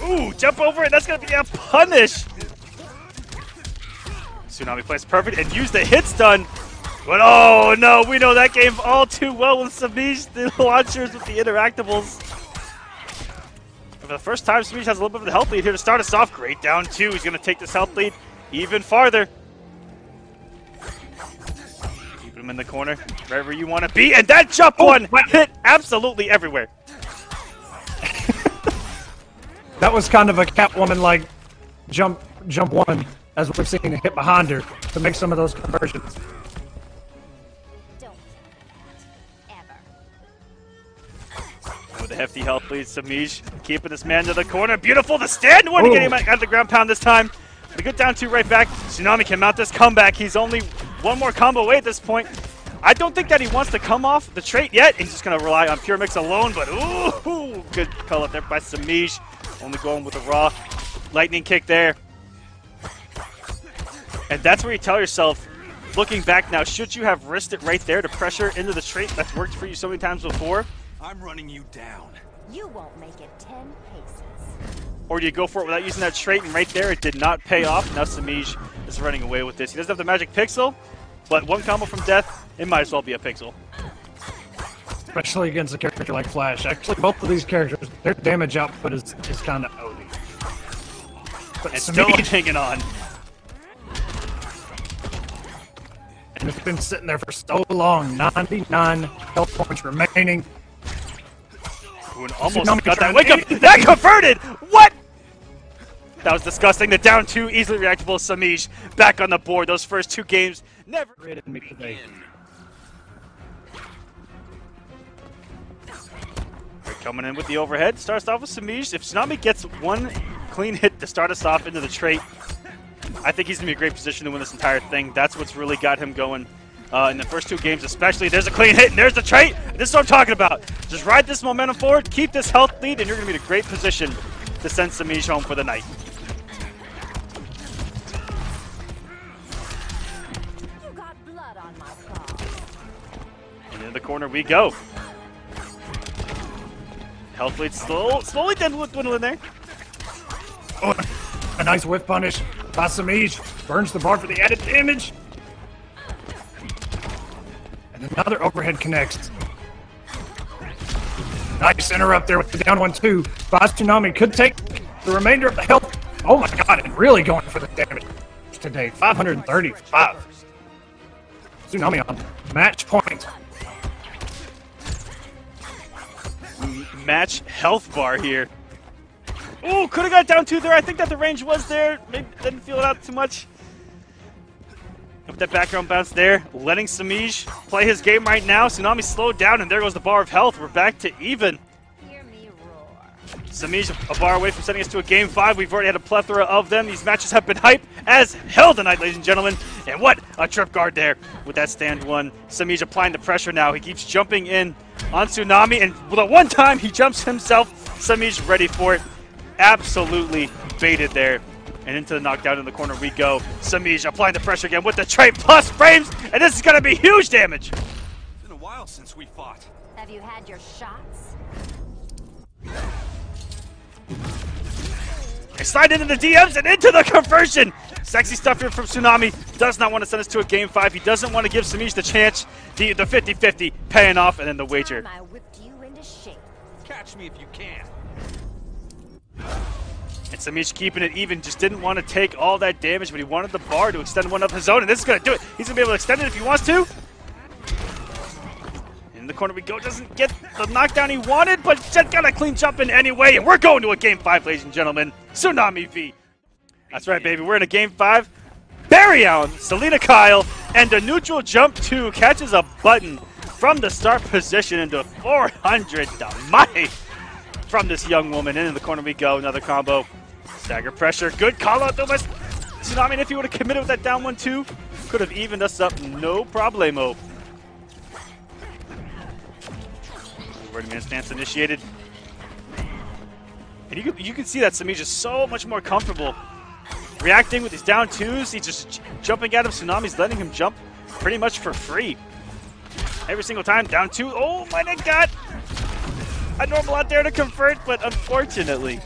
Ooh, jump over it. That's going to be a punish. Tsunami plays perfect and used the hit stun. But oh no, we know that game all too well with Semiij, the launchers with the interactables. For the first time, Semiij has a little bit of the health lead here to start us off. Great down 2. He's going to take this health lead even farther. Keep him in the corner, wherever you want to be. And that jump one hit absolutely everywhere. That was kind of a Catwoman-like jump one, as we've seen hit behind her to make some of those conversions. Don't ever. With a hefty health lead, Semiij keeping this man to the corner. Beautiful, the stand one to get him out the ground pound this time. The good down 2 right back. Tsunami can mount this comeback. He's only one more combo away at this point. I don't think that he wants to come off the trait yet. He's just going to rely on pure mix alone, but ooh, good call up there by Semiij. Only going with the raw lightning kick there. And that's where you tell yourself, looking back now, should you have risked it right there to pressure into the trait that's worked for you so many times before? I'm running you down. You won't make it 10 paces. Or do you go for it without using that trait, and right there it did not pay off? Now Semiij is running away with this. He doesn't have the magic pixel, but one combo from death, it might as well be a pixel. Especially against a character like Flash. Actually, both of these characters, their damage output is kind of OD. But And still hanging on. And it's been sitting there for so long. 99 health points remaining. Ooh, and almost got that wake up. That converted! What? That was disgusting. The down 2, easily reactable Semiij back on the board. Those first 2 games never Created me today. coming in with the overhead. Starts off with Semiij. If Tsunami gets one clean hit to start us off into the trait, I think he's going to be in a great position to win this entire thing. That's what's really got him going in the first 2 games especially. There's a clean hit, and there's the trait. This is what I'm talking about. Just ride this momentum forward, keep this health lead, and you're going to be in a great position to send Semiij home for the night. You got blood on my claws. And in the corner we go. Health lead slowly dwindling there. Oh, a nice whiff punish by Semiij. Burns the bar for the added damage. And another overhead connects. Nice interrupt there with the down 1-2. Tsunami could take the remainder of the health. Oh my god, and really going for the damage today. 535. Tsunami on match point. Match health bar here. Ooh, could have got down 2 there. I think that the range was there. Maybe didn't feel it out too much. With that background bounce there, letting Semiij play his game right now. Tsunami slowed down, and there goes the bar of health. We're back to even. Hear me roar. Semiij a bar away from sending us to a game 5. We've already had a plethora of them. These matches have been hype as hell tonight, ladies and gentlemen. And what a trip guard there with that stand 1. Semiij applying the pressure now. He keeps jumping in on Tsunami, and the one time he jumps himself, Semiij ready for it. Absolutely baited there. And into the knockdown in the corner we go. Semiij applying the pressure again with the trait plus frames, and this is going to be huge damage. It's been a while since we fought. Have you had your shots? They slide into the DMs and into the conversion. Sexy stuff here from Tsunami. Does not want to send us to a game 5. He doesn't want to give Semiij the chance. The 50-50 paying off, and then the wager. I whipped you into shape. Catch me if you can. And Semiij keeping it even, just didn't want to take all that damage, but he wanted the bar to extend one of his own, and this is going to do it. He's going to be able to extend it if he wants to. In the corner we go, doesn't get the knockdown he wanted, but just got a clean jump in anyway, and we're going to a game 5, ladies and gentlemen. TsunamiV. That's right, baby, we're in a game 5. Barry Allen, Selena Kyle, and a neutral jump 2 catches a button from the start position into 400 damage from this young woman. And in the corner we go, another combo. Stagger pressure, good call out though by Tsunami, and if he would have committed with that down 1-2, could have evened us up, no problemo. Ready man stance initiated. And you can see that Semiij is so much more comfortable reacting with his down 2s. He's just jumping at him. Tsunami's letting him jump pretty much for free. Every single time, down 2. Oh my god! A normal out there to convert, but unfortunately,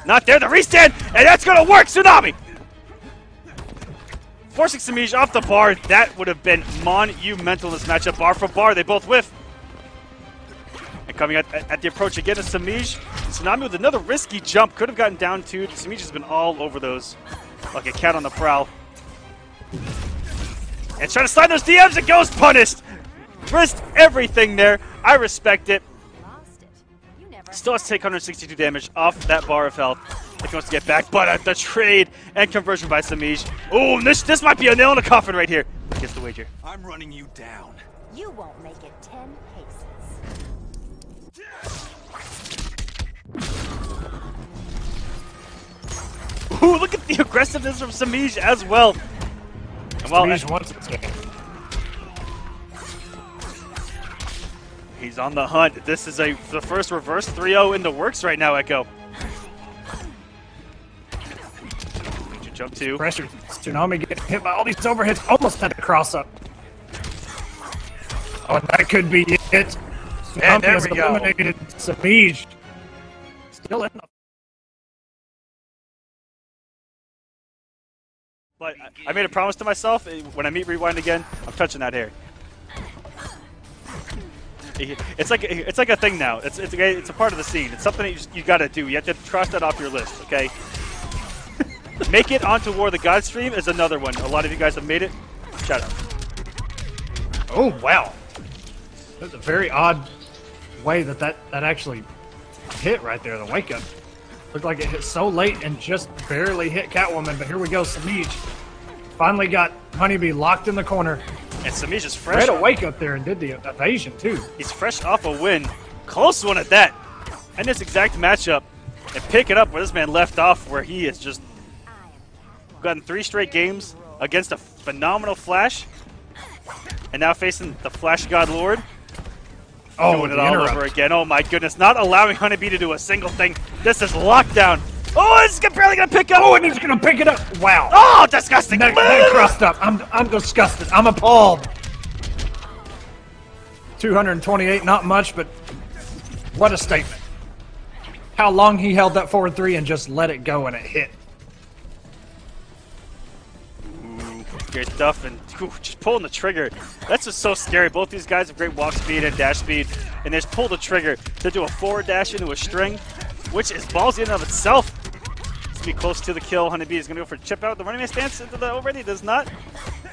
not there. The restand, and that's gonna work, Tsunami! forcing Semiij off the bar. That would have been monumental in this matchup. Bar for bar, they both whiff. And coming at the approach again is Semiij. Tsunami with another risky jump. Could have gotten down two. Semiij has been all over those like a cat on the prowl. And trying to slide those DMs, it goes punished. Risked everything there. I respect it. Still has to take 162 damage off that bar of health if he wants to get back. But the trade and conversion by Semiij. Oh, this might be a nail in a coffin right here. Gets the wager. I'm running you down. You won't make it 10 paces. Ooh, look at the aggressiveness from Semiij as well. And well, Semiij wants it. He's on the hunt. This is the first reverse 3-0 in the works right now, Echo. Jump two. Pressure. Tsunami getting hit by all these overhits. Almost had to cross up. Oh, that could be it. Tsunami has eliminated Semiij. Still in the... But I made a promise to myself, when I meet Rewind again, I'm touching that hair. It's like a thing now. It's a part of the scene. It's something that you gotta do. You have to cross that off your list, okay? Make it onto War of the Gods stream is another one. A lot of you guys have made it. Shout out. Oh, wow. That's a very odd way that actually hit right there, the wake up. Looked like it hit so late and just barely hit Catwoman, but here we go, Semiij. Finally got HoneyBee locked in the corner. And Semiij is fresh. Had a wake up there and did the evasion too. He's fresh off a win. Close one at that. And this exact matchup. And pick it up where this man left off, where he has just gotten 3 straight games against a phenomenal Flash. And now facing the Flash God Lord. Oh, doing it all over again. Oh my goodness. Not allowing HoneyBee to do a single thing. This is lockdown. Oh, it's barely going to pick up. Oh, and he's going to pick it up. Wow. Oh, disgusting. That crossed up. I'm disgusted. I'm appalled. 228, not much, but what a statement. How long he held that forward 3 and just let it go and it hit. Ooh, great stuff. And just pulling the trigger. That's just so scary. Both these guys have great walk speed and dash speed. And they just pull the trigger to do a forward dash into a string, which is ballsy in and of itself. It's going to be close to the kill. HoneyBee is going to go for a chip out. The running man stance into the already does not.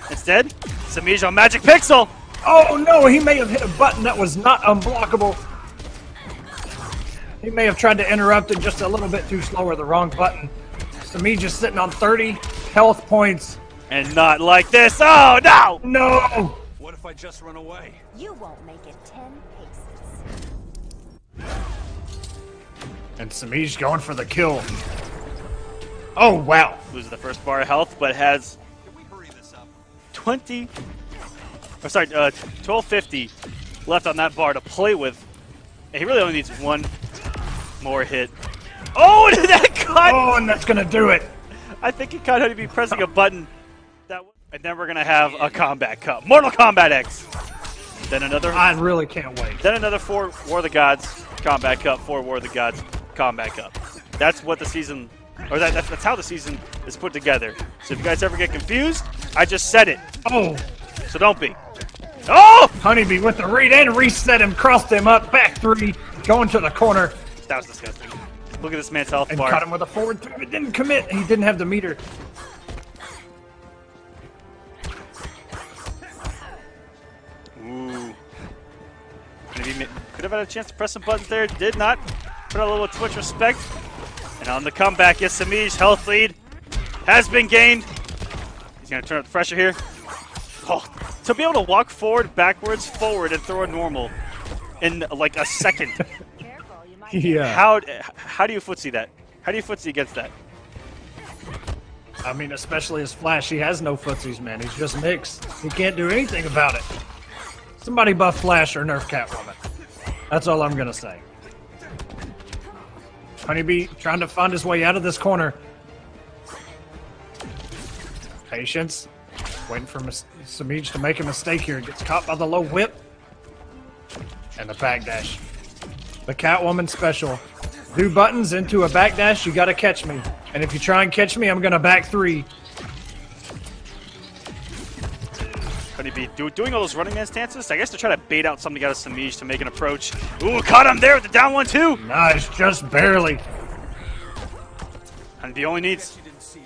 Instead, Semiij on Magic Pixel. Oh no, he may have hit a button that was not unblockable. He may have tried to interrupt it just a little bit too slow or the wrong button. Semiij just sitting on 30 health points. And not like this. Oh no! No! What if I just run away? You won't make it 10 paces. And Semiij going for the kill. Oh wow. Loses the first bar of health, but has 1250 left on that bar to play with. And he really only needs one more hit. Oh, did that cut? Oh, and that's gonna do it. I think he caught HoneyBee pressing a button. And then we're gonna have a Combat Cup. Mortal Kombat X. Then another. I really can't wait. Then another 4 War of the Gods Combat Cup, 4 War of the Gods Combat Cup. That's what the season, or that's how the season is put together. So if you guys ever get confused, I just said it. Oh. So don't be. Oh! HoneyBee with the read and reset him, crossed him up, back 3, going to the corner. That was disgusting. Look at this man's health And bar. cut him with a forward 3, but didn't commit. He didn't have the meter. Ooh. Could have had a chance to press some buttons there. Did not. Put a little Twitch respect. And on the comeback, yes, Semiij's health lead has been gained. He's going to turn up the pressure here. Oh, to be able to walk forward, backwards, forward, and throw a normal in like a second. Yeah. How do you footsie that? How do you footsie against that? I mean, especially as Flash, he has no footsies, man. He's just mixed. He can't do anything about it. Somebody buff Flash or nerf Catwoman. That's all I'm going to say. HoneyBee trying to find his way out of this corner. Patience. Waiting for Semiij to make a mistake here. Gets caught by the low whip. And the backdash. The Catwoman special. Do buttons into a backdash, you gotta catch me. And if you try and catch me, I'm gonna back 3. HoneyBee doing all those running man stances. I guess they're trying to bait out something out of Semiij to make an approach. Ooh, caught him there with the down 1-2. Nice, just barely. HoneyBee only needs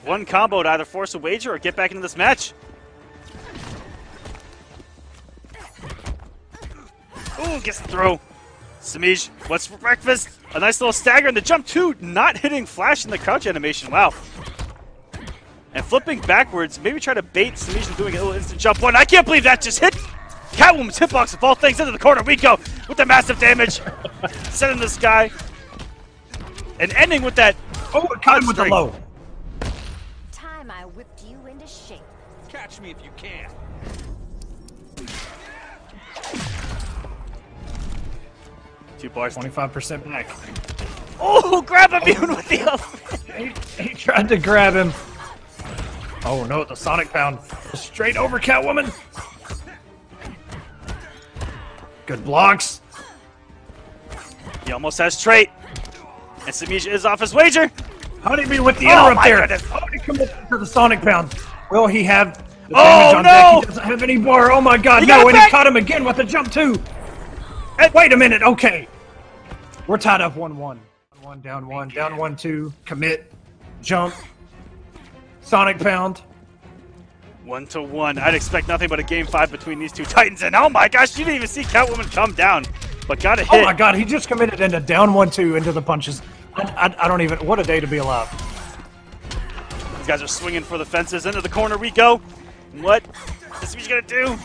one combo to either force a wager or get back into this match. Ooh, gets the throw. Semiij, what's for breakfast? A nice little stagger and the jump 2, not hitting Flash in the crouch animation. Wow. And flipping backwards, maybe try to bait Semiij into doing a little instant jump 1. I can't believe that just hit Catwoman's hitbox of all things into the corner. We go with the massive damage. Set in the sky. And ending with that. Oh, it caught him with the low. Time I whipped you into shape. Catch me if you can. Two bars. 25% back. Oh, grab immune with the other. He tried to grab him. Oh no, the Sonic Pound. Straight over Catwoman. Good blocks. He almost has trait. And Semiij is off his wager. HoneyBee with the interrupt there. Goodness. Oh, he commits to the Sonic Pound. Will he have the Oh, damage on no! deck? He doesn't have any bar. Oh my god, He got no, it and he back. caught him again with the jump too. Wait a minute, okay. We're tied up 1-1. Down 1-2, commit, jump, Sonic Pound. 1-1. I'd expect nothing but a game 5 between these two Titans. And oh my gosh, you didn't even see Catwoman come down. But got a hit. Oh my god, he just committed into down 1-2 into the punches. I don't even, what a day to be alive. These guys are swinging for the fences. Into the corner we go. What is Semiij gonna do?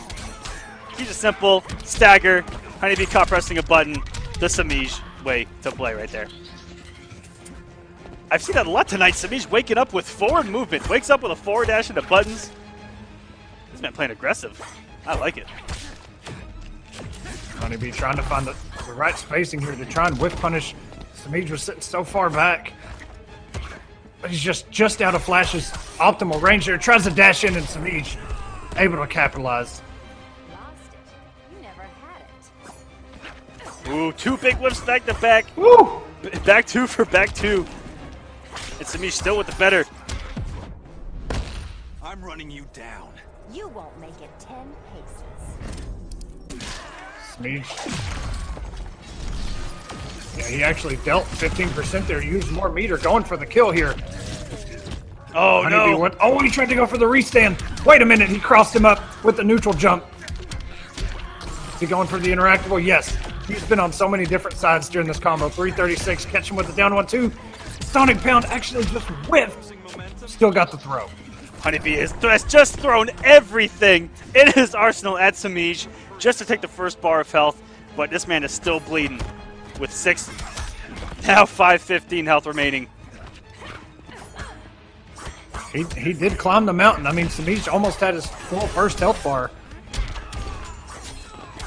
He's a simple stagger. HoneyBee caught pressing a button. The Semiij way to play right there. I've seen that a lot tonight. Semiij waking up with forward movement. Wakes up with a forward dash into buttons. This man playing aggressive. I like it. HoneyBee trying to find the right spacing here to try and whiff punish. Semiij was sitting so far back. But he's just out of Flash's optimal range there. Tries to dash in and Semiij able to capitalize. Lost it. You never had it. Ooh, 2 big whiffs back to back. Woo! Back 2 for back 2. And Semiij still with the better. I'm running you down. You won't make it 10 paces. Semiij. Yeah, he actually dealt 15% there. Used more meter going for the kill here. Oh HoneyBee no. went, oh, he tried to go for the restand. Wait a minute, he crossed him up with the neutral jump. Is he going for the interactable? Yes. He's been on so many different sides during this combo. 336, catch him with the down 1-2. Sonic Pound actually just whiffed. Still got the throw. HoneyBee has just thrown everything in his arsenal at Semiij just to take the first bar of health, but this man is still bleeding with 6, now 515 health remaining. He did climb the mountain. I mean, Semiij almost had his full first health bar.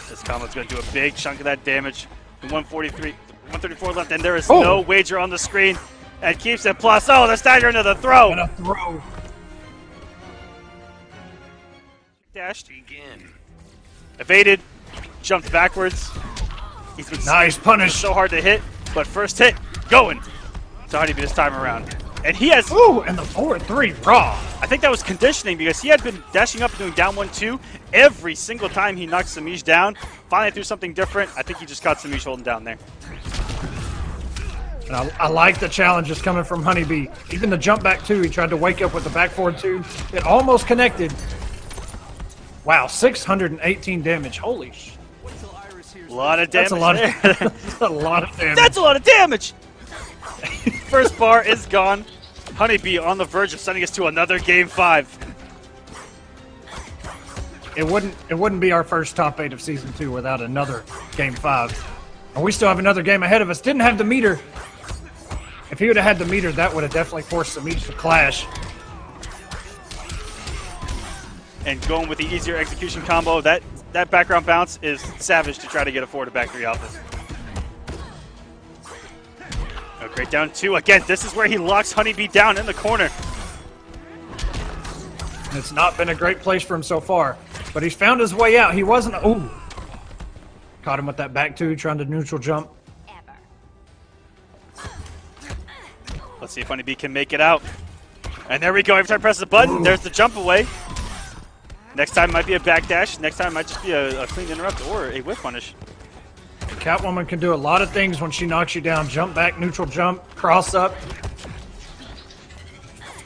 This combo's going to do a big chunk of that damage. 134 left, and there is no wager on the screen. And keeps it plus. Oh, the stagger into the throw. And a throw. Dashed. Evaded. Jumped backwards. He's been Nice punish. so hard to hit, but first hit going to HoneyBee this time around. And he has. Ooh, and the forward 3 raw. I think that was conditioning because he had been dashing up and doing down 1-2 every single time he knocked Semiij down. Finally threw something different. I think he just caught Semiij holding down there. And I like the challenges coming from HoneyBee. Even the jump back 2, he tried to wake up with the back forward 2. It almost connected. Wow, 618 damage. Holy sh! A lot of damage. That's a lot there. of, that's a lot of damage. That's a lot of damage. First bar is gone. HoneyBee on the verge of sending us to another game 5. It wouldn't be our first top 8 of season 2 without another game 5. And we still have another game ahead of us. Didn't have the meter. If he would have had the meter, that would have definitely forced Semiij to clash. And going with the easier execution combo, that background bounce is savage to try to get a forward to back 3 alpha. Oh, great down 2. Again, this is where he locks HoneyBee down in the corner. And it's not been a great place for him so far. But he's found his way out. He wasn't... Ooh. Caught him with that back 2, trying to neutral jump. Let's see if HoneyBee can make it out. And there we go. Every time he presses a button, there's the jump away. Next time might be a backdash. Next time might just be a clean interrupt or a whip punish. Catwoman can do a lot of things when she knocks you down. Jump back, neutral jump, cross up.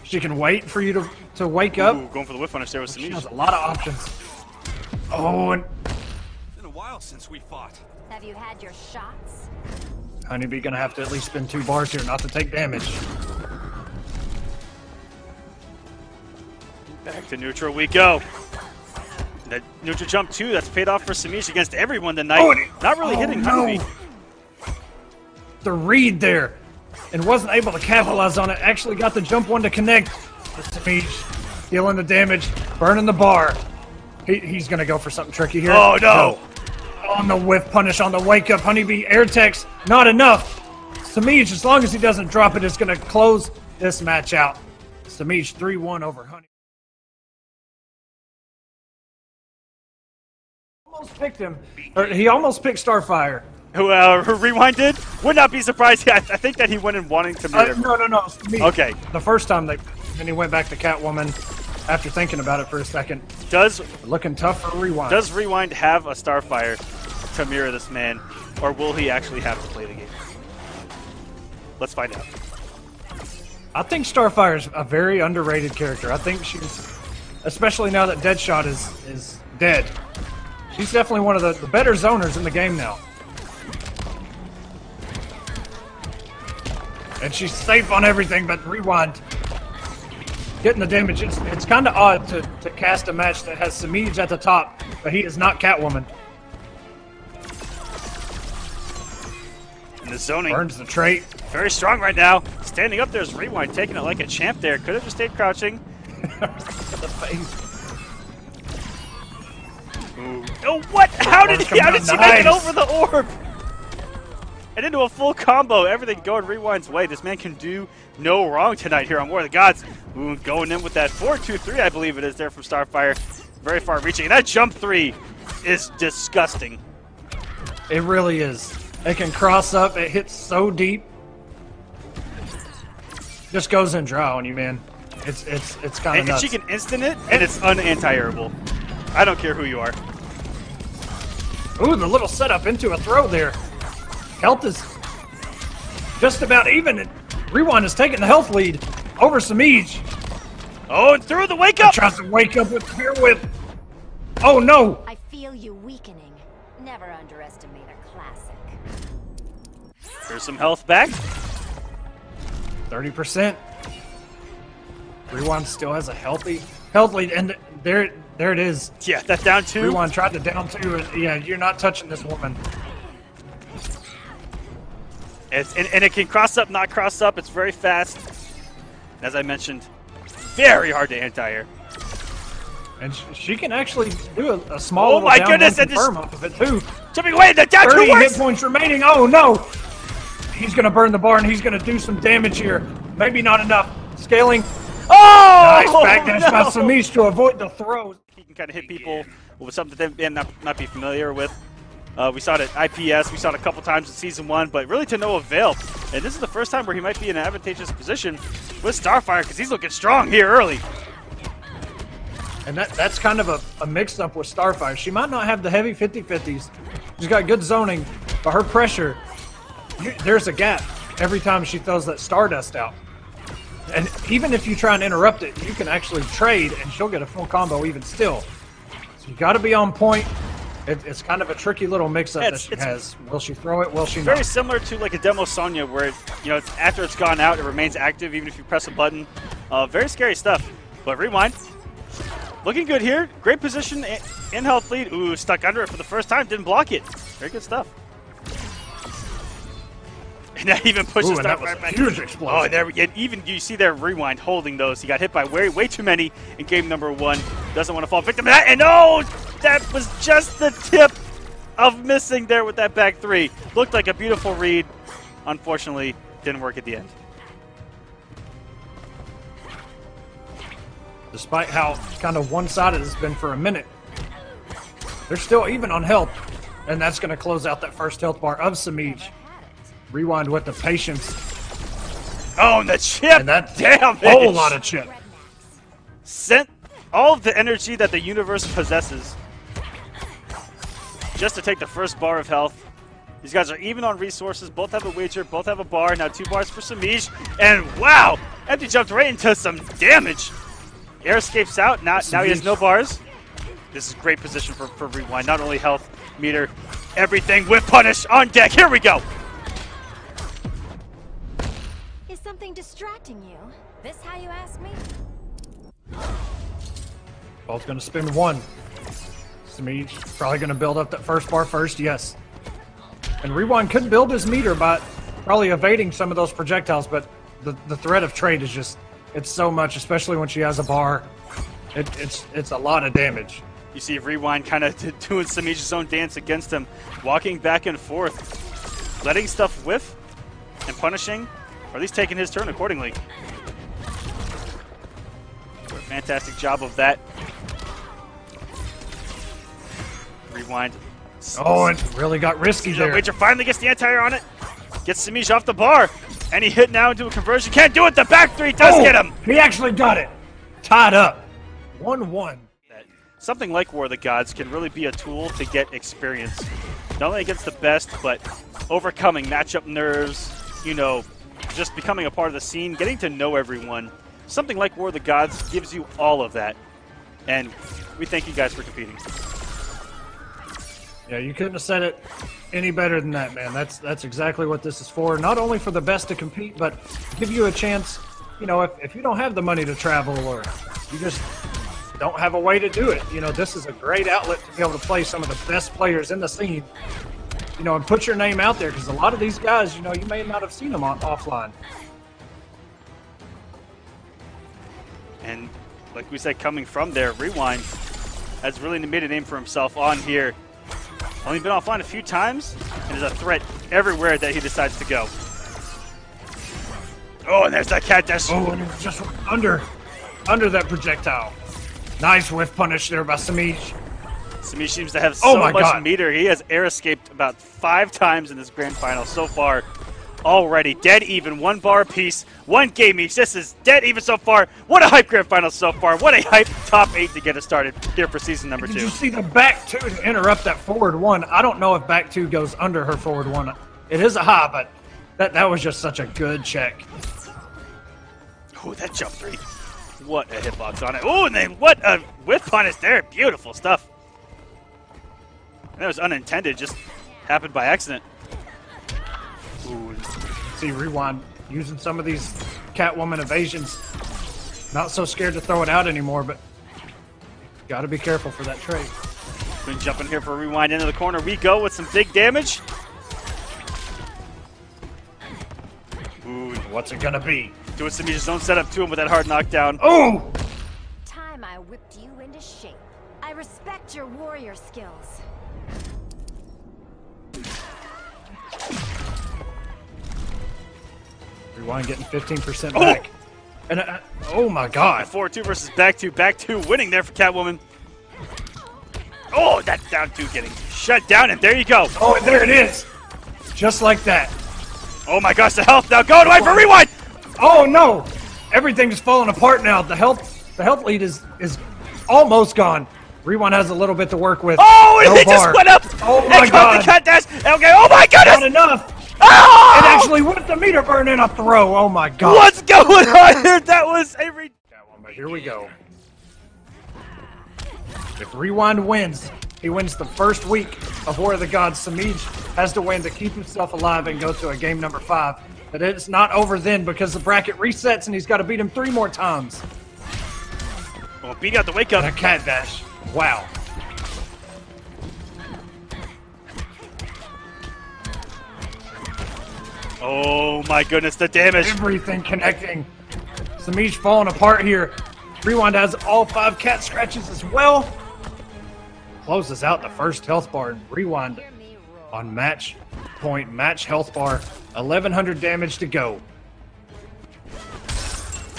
She can wait for you to wake up. Ooh, going for the whip punish there with She has Semiij. a lot of options. Oh, and It's been a while since we fought. Have you had your shots? HoneyBee gonna have to at least spend 2 bars here not to take damage. Back to neutral we go. That neutral jump too, that's paid off for Semiij against everyone tonight. Oh, and Not really hitting HoneyBee. The read there and wasn't able to capitalize on it. Actually got the jump one to connect. Semiij dealing the damage, burning the bar. He's gonna go for something tricky here. Oh no! On the whiff punish, on the wake up. HoneyBee air techs, not enough. Semiij, as long as he doesn't drop it, is gonna close this match out. Semiij 3-1 over HoneyBee. Almost picked him. Or he almost picked Starfire. Who Rewind did? Would not be surprised. I think that he went in wanting to mirror. No. Semiij. Okay. The first time then he went back to Catwoman after thinking about it for a second. Does Looking tough for Rewind. Rewind have a Starfire to mirror this man, or will he actually have to play the game? Let's find out. I think Starfire's a very underrated character. I think she's, especially now that Deadshot is dead, she's definitely one of the better zoners in the game now. And she's safe on everything, but Rewind getting the damage. It's kind of odd to cast a match that has Semiij at the top, but he is not Catwoman. And the zoning Burns the trait. very strong right now. Standing up there's Rewind, taking it like a champ there. Could have just stayed crouching. The face. Ooh. Oh, what? How did she make it Nice. over the orb? And into a full combo. Everything going Rewind's way. This man can do no wrong tonight here on War of the Gods. Ooh, going in with that 4-2-3, I believe it is there from Starfire. Very far reaching. And that jump 3 is disgusting. It really is. It can cross up. It hits so deep. Just goes in dry on you, man. It's kind of And nuts. she can instant it, and it's un-anti-airable. I don't care who you are. Ooh, the little setup into a throw there. Health is just about even. And Rewind is taking the health lead over Semiij. Oh, and through the wake up! Tries to wake up with Spear Whip. Oh no! I feel you weakening. Never underestimate a classic. There's some health back. 30%. Rewind still has a healthy health lead, and there it is. Yeah, that's down 2. Rewind tried to down 2, and yeah, you're not touching this woman. And it can cross up, not cross up. It's very fast. As I mentioned, very hard to anti-air. And she can actually do a small Oh little my down goodness, one and this- confirm off of it too. Jumping away, the down 2 30 hit works! points remaining. Oh no! He's gonna burn the bar and he's gonna do some damage here. Maybe not enough. Scaling. Oh! Nice backdash by Semiij to avoid the throws. He can kind of hit people with something that they may not be familiar with. We saw it at IPS, we saw it a couple times in Season 1, but really to no avail. And this is the first time where he might be in an advantageous position with Starfire, because he's looking strong here early. And that's kind of a mix-up with Starfire. She might not have the heavy 50-50s. She's got good zoning, but her pressure, there's a gap every time she throws that Stardust out. And even if you try and interrupt it, you can actually trade, and she'll get a full combo even still. So you got to be on point. It's kind of a tricky little mix-up that she has. Will she throw it? Will she not? Very similar to like a demo Sonya, where after it's gone out, it remains active even if you press a button. Very scary stuff. But Rewind, looking good here. Great position in health lead. Ooh, stuck under it for the first time. Didn't block it. Very good stuff. And that even pushes Ooh, and that was Starfire a back. huge explosion. Oh, there. And even you see there Rewind holding those. He got hit by way too many in game number 1. Doesn't want to fall victim to that. And oh, that was just the tip of missing there with that back 3. Looked like a beautiful read. Unfortunately, didn't work at the end. Despite how kind of one-sided it's been for a minute, they're still even on health. And that's going to close out that first health bar of Semiij. Rewind with the patience. Oh, and the chip! And that damn whole lot of chip. Sent all of the energy that the universe possesses just to take the first bar of health. These guys are even on resources. Both have a wager. Both have a bar. Now 2 bars for Semiij. And wow! Empty jumped right into some damage. Air escapes out. Now he has no bars. This is great position for Rewind. Not only health, meter, everything with punish on deck. Here we go. Is something distracting you? This how you ask me? Both gonna spin 1. Semiij probably gonna build up that first bar first, yes. And Rewind could build his meter by probably evading some of those projectiles, but the threat of trade is just, it's so much, especially when she has a bar. It's a lot of damage. You see Rewind kind of doing Semiij's own dance against him, walking back and forth, letting stuff whiff and punishing, or at least taking his turn accordingly. A fantastic job of that. Rewind. Oh, it really got risky there. Wager finally gets the anti-air on it. Gets Semiij off the bar. And he hit now into a conversion. Can't do it. The back 3 does get him. He actually got it. Tied up. 1-1. Something like War of the Gods can really be a tool to get experience. Not only against the best, but overcoming matchup nerves, you know, just becoming a part of the scene, getting to know everyone. Something like War of the Gods gives you all of that. And we thank you guys for competing. Yeah, you couldn't have said it any better than that, man. That's exactly what this is for. Not only for the best to compete, but give you a chance, you know, if you don't have the money to travel or you just don't have a way to do it, you know, this is a great outlet to be able to play some of the best players in the scene, you know, and put your name out there, because a lot of these guys, you know, you may not have seen them offline. And like we said, coming from there, Rewind has really made a name for himself on here. Only been offline a few times, and is a threat everywhere that he decides to go. Oh, and there's that cat dash. Oh, and it's just under that projectile. Nice whiff punish there by Semiij. Semiij seems to have so much God. meter. He has air escaped about 5 times in this grand final so far. Already dead even, 1 bar apiece, 1 game each. This is dead even so far. What a hype grand final so far. What a hype top 8 to get us started here for season number 2. Did you see the back 2 to interrupt that forward 1? I don't know if back 2 goes under her forward 1. It is a high, but that was just such a good check. Oh, that jump 3. What a hitbox on it. Oh, and then what a whiff punish there. Beautiful stuff. That was unintended, just happened by accident. Ooh, see Rewind using some of these Catwoman evasions. Not so scared to throw it out anymore, but got to be careful for that trade. Been jumping here for Rewind into the corner. We go with some big damage. Ooh, What's it gonna be? doing Semiij's own setup to him with that hard knockdown. Oh! Time I whipped you into shape. I respect your warrior skills. Rewind getting 15% back. And oh my God. 4-2 versus back 2 winning there for Catwoman. Oh, that down 2 getting shut down, and there you go. Oh, and there it is. Just like that. Oh my gosh, the health now going away for Rewind. Oh no! Everything's falling apart now. The health lead is almost gone. Rewind has a little bit to work with. Oh, and no they bar. just went up. Oh my and God! The cut dash. Okay. Oh my goodness! Not enough. Oh! It actually whipped the meter burn in a throw. Oh my God! What's going on here? That was a But here we go. If Rewind wins, he wins the first week of War of the Gods. Semiij has to win to keep himself alive and go to a game number 5. But it's not over then because the bracket resets and he's got to beat him 3 more times. Well, B got the wake up. And a cat dash. Wow. Oh my goodness, the damage. Everything connecting. Semiij falling apart here. Rewind has all 5 cat scratches as well. Closes out the first health bar, and Rewind on match point, match health bar, 1100 damage to go.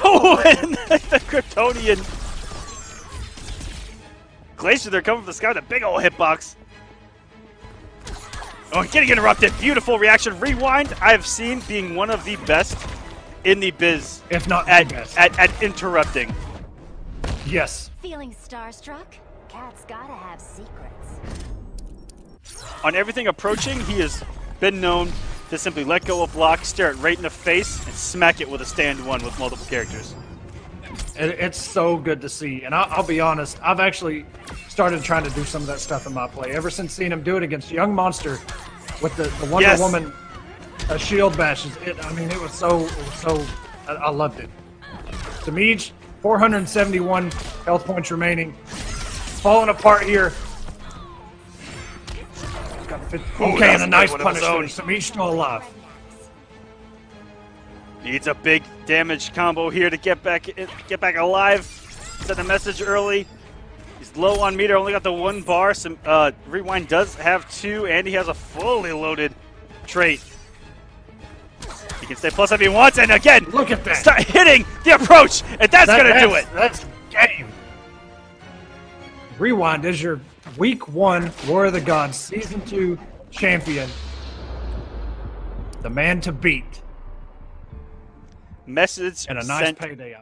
Oh, and the Kryptonian. Glacier, they're coming from the sky with a big old hitbox. Oh, getting interrupted. Beautiful reaction. Rewind, I have seen being one of the best in the biz. If not at, the best. at interrupting. Yes. Feeling starstruck? Cat's gotta have secrets. On everything approaching, he has been known to simply let go of block, stare it right in the face, and smack it with a stand one with multiple characters. It's so good to see. And I'll be honest, I've actually started trying to do some of that stuff in my play. Ever since seeing him do it against Young Monster with the Wonder Yes. Woman shield bashes. I mean, it was so I loved it. Semiij, 471 health points remaining. Falling apart here. Got 50. Ooh, Okay, that's and a nice a good one of punish. his own. Semiij still alive. Needs a big damage combo here to get back alive. Sent a message early. He's low on meter, only got the 1 bar. Some Rewind does have 2, and he has a fully loaded trait. He can stay plus if he wants, and again, Look at that. start hitting the approach, and that's gonna do it. That's game. Rewind is your Week 1 War of the Gods Season 2 champion. The man to beat. Message And a nice sent payday.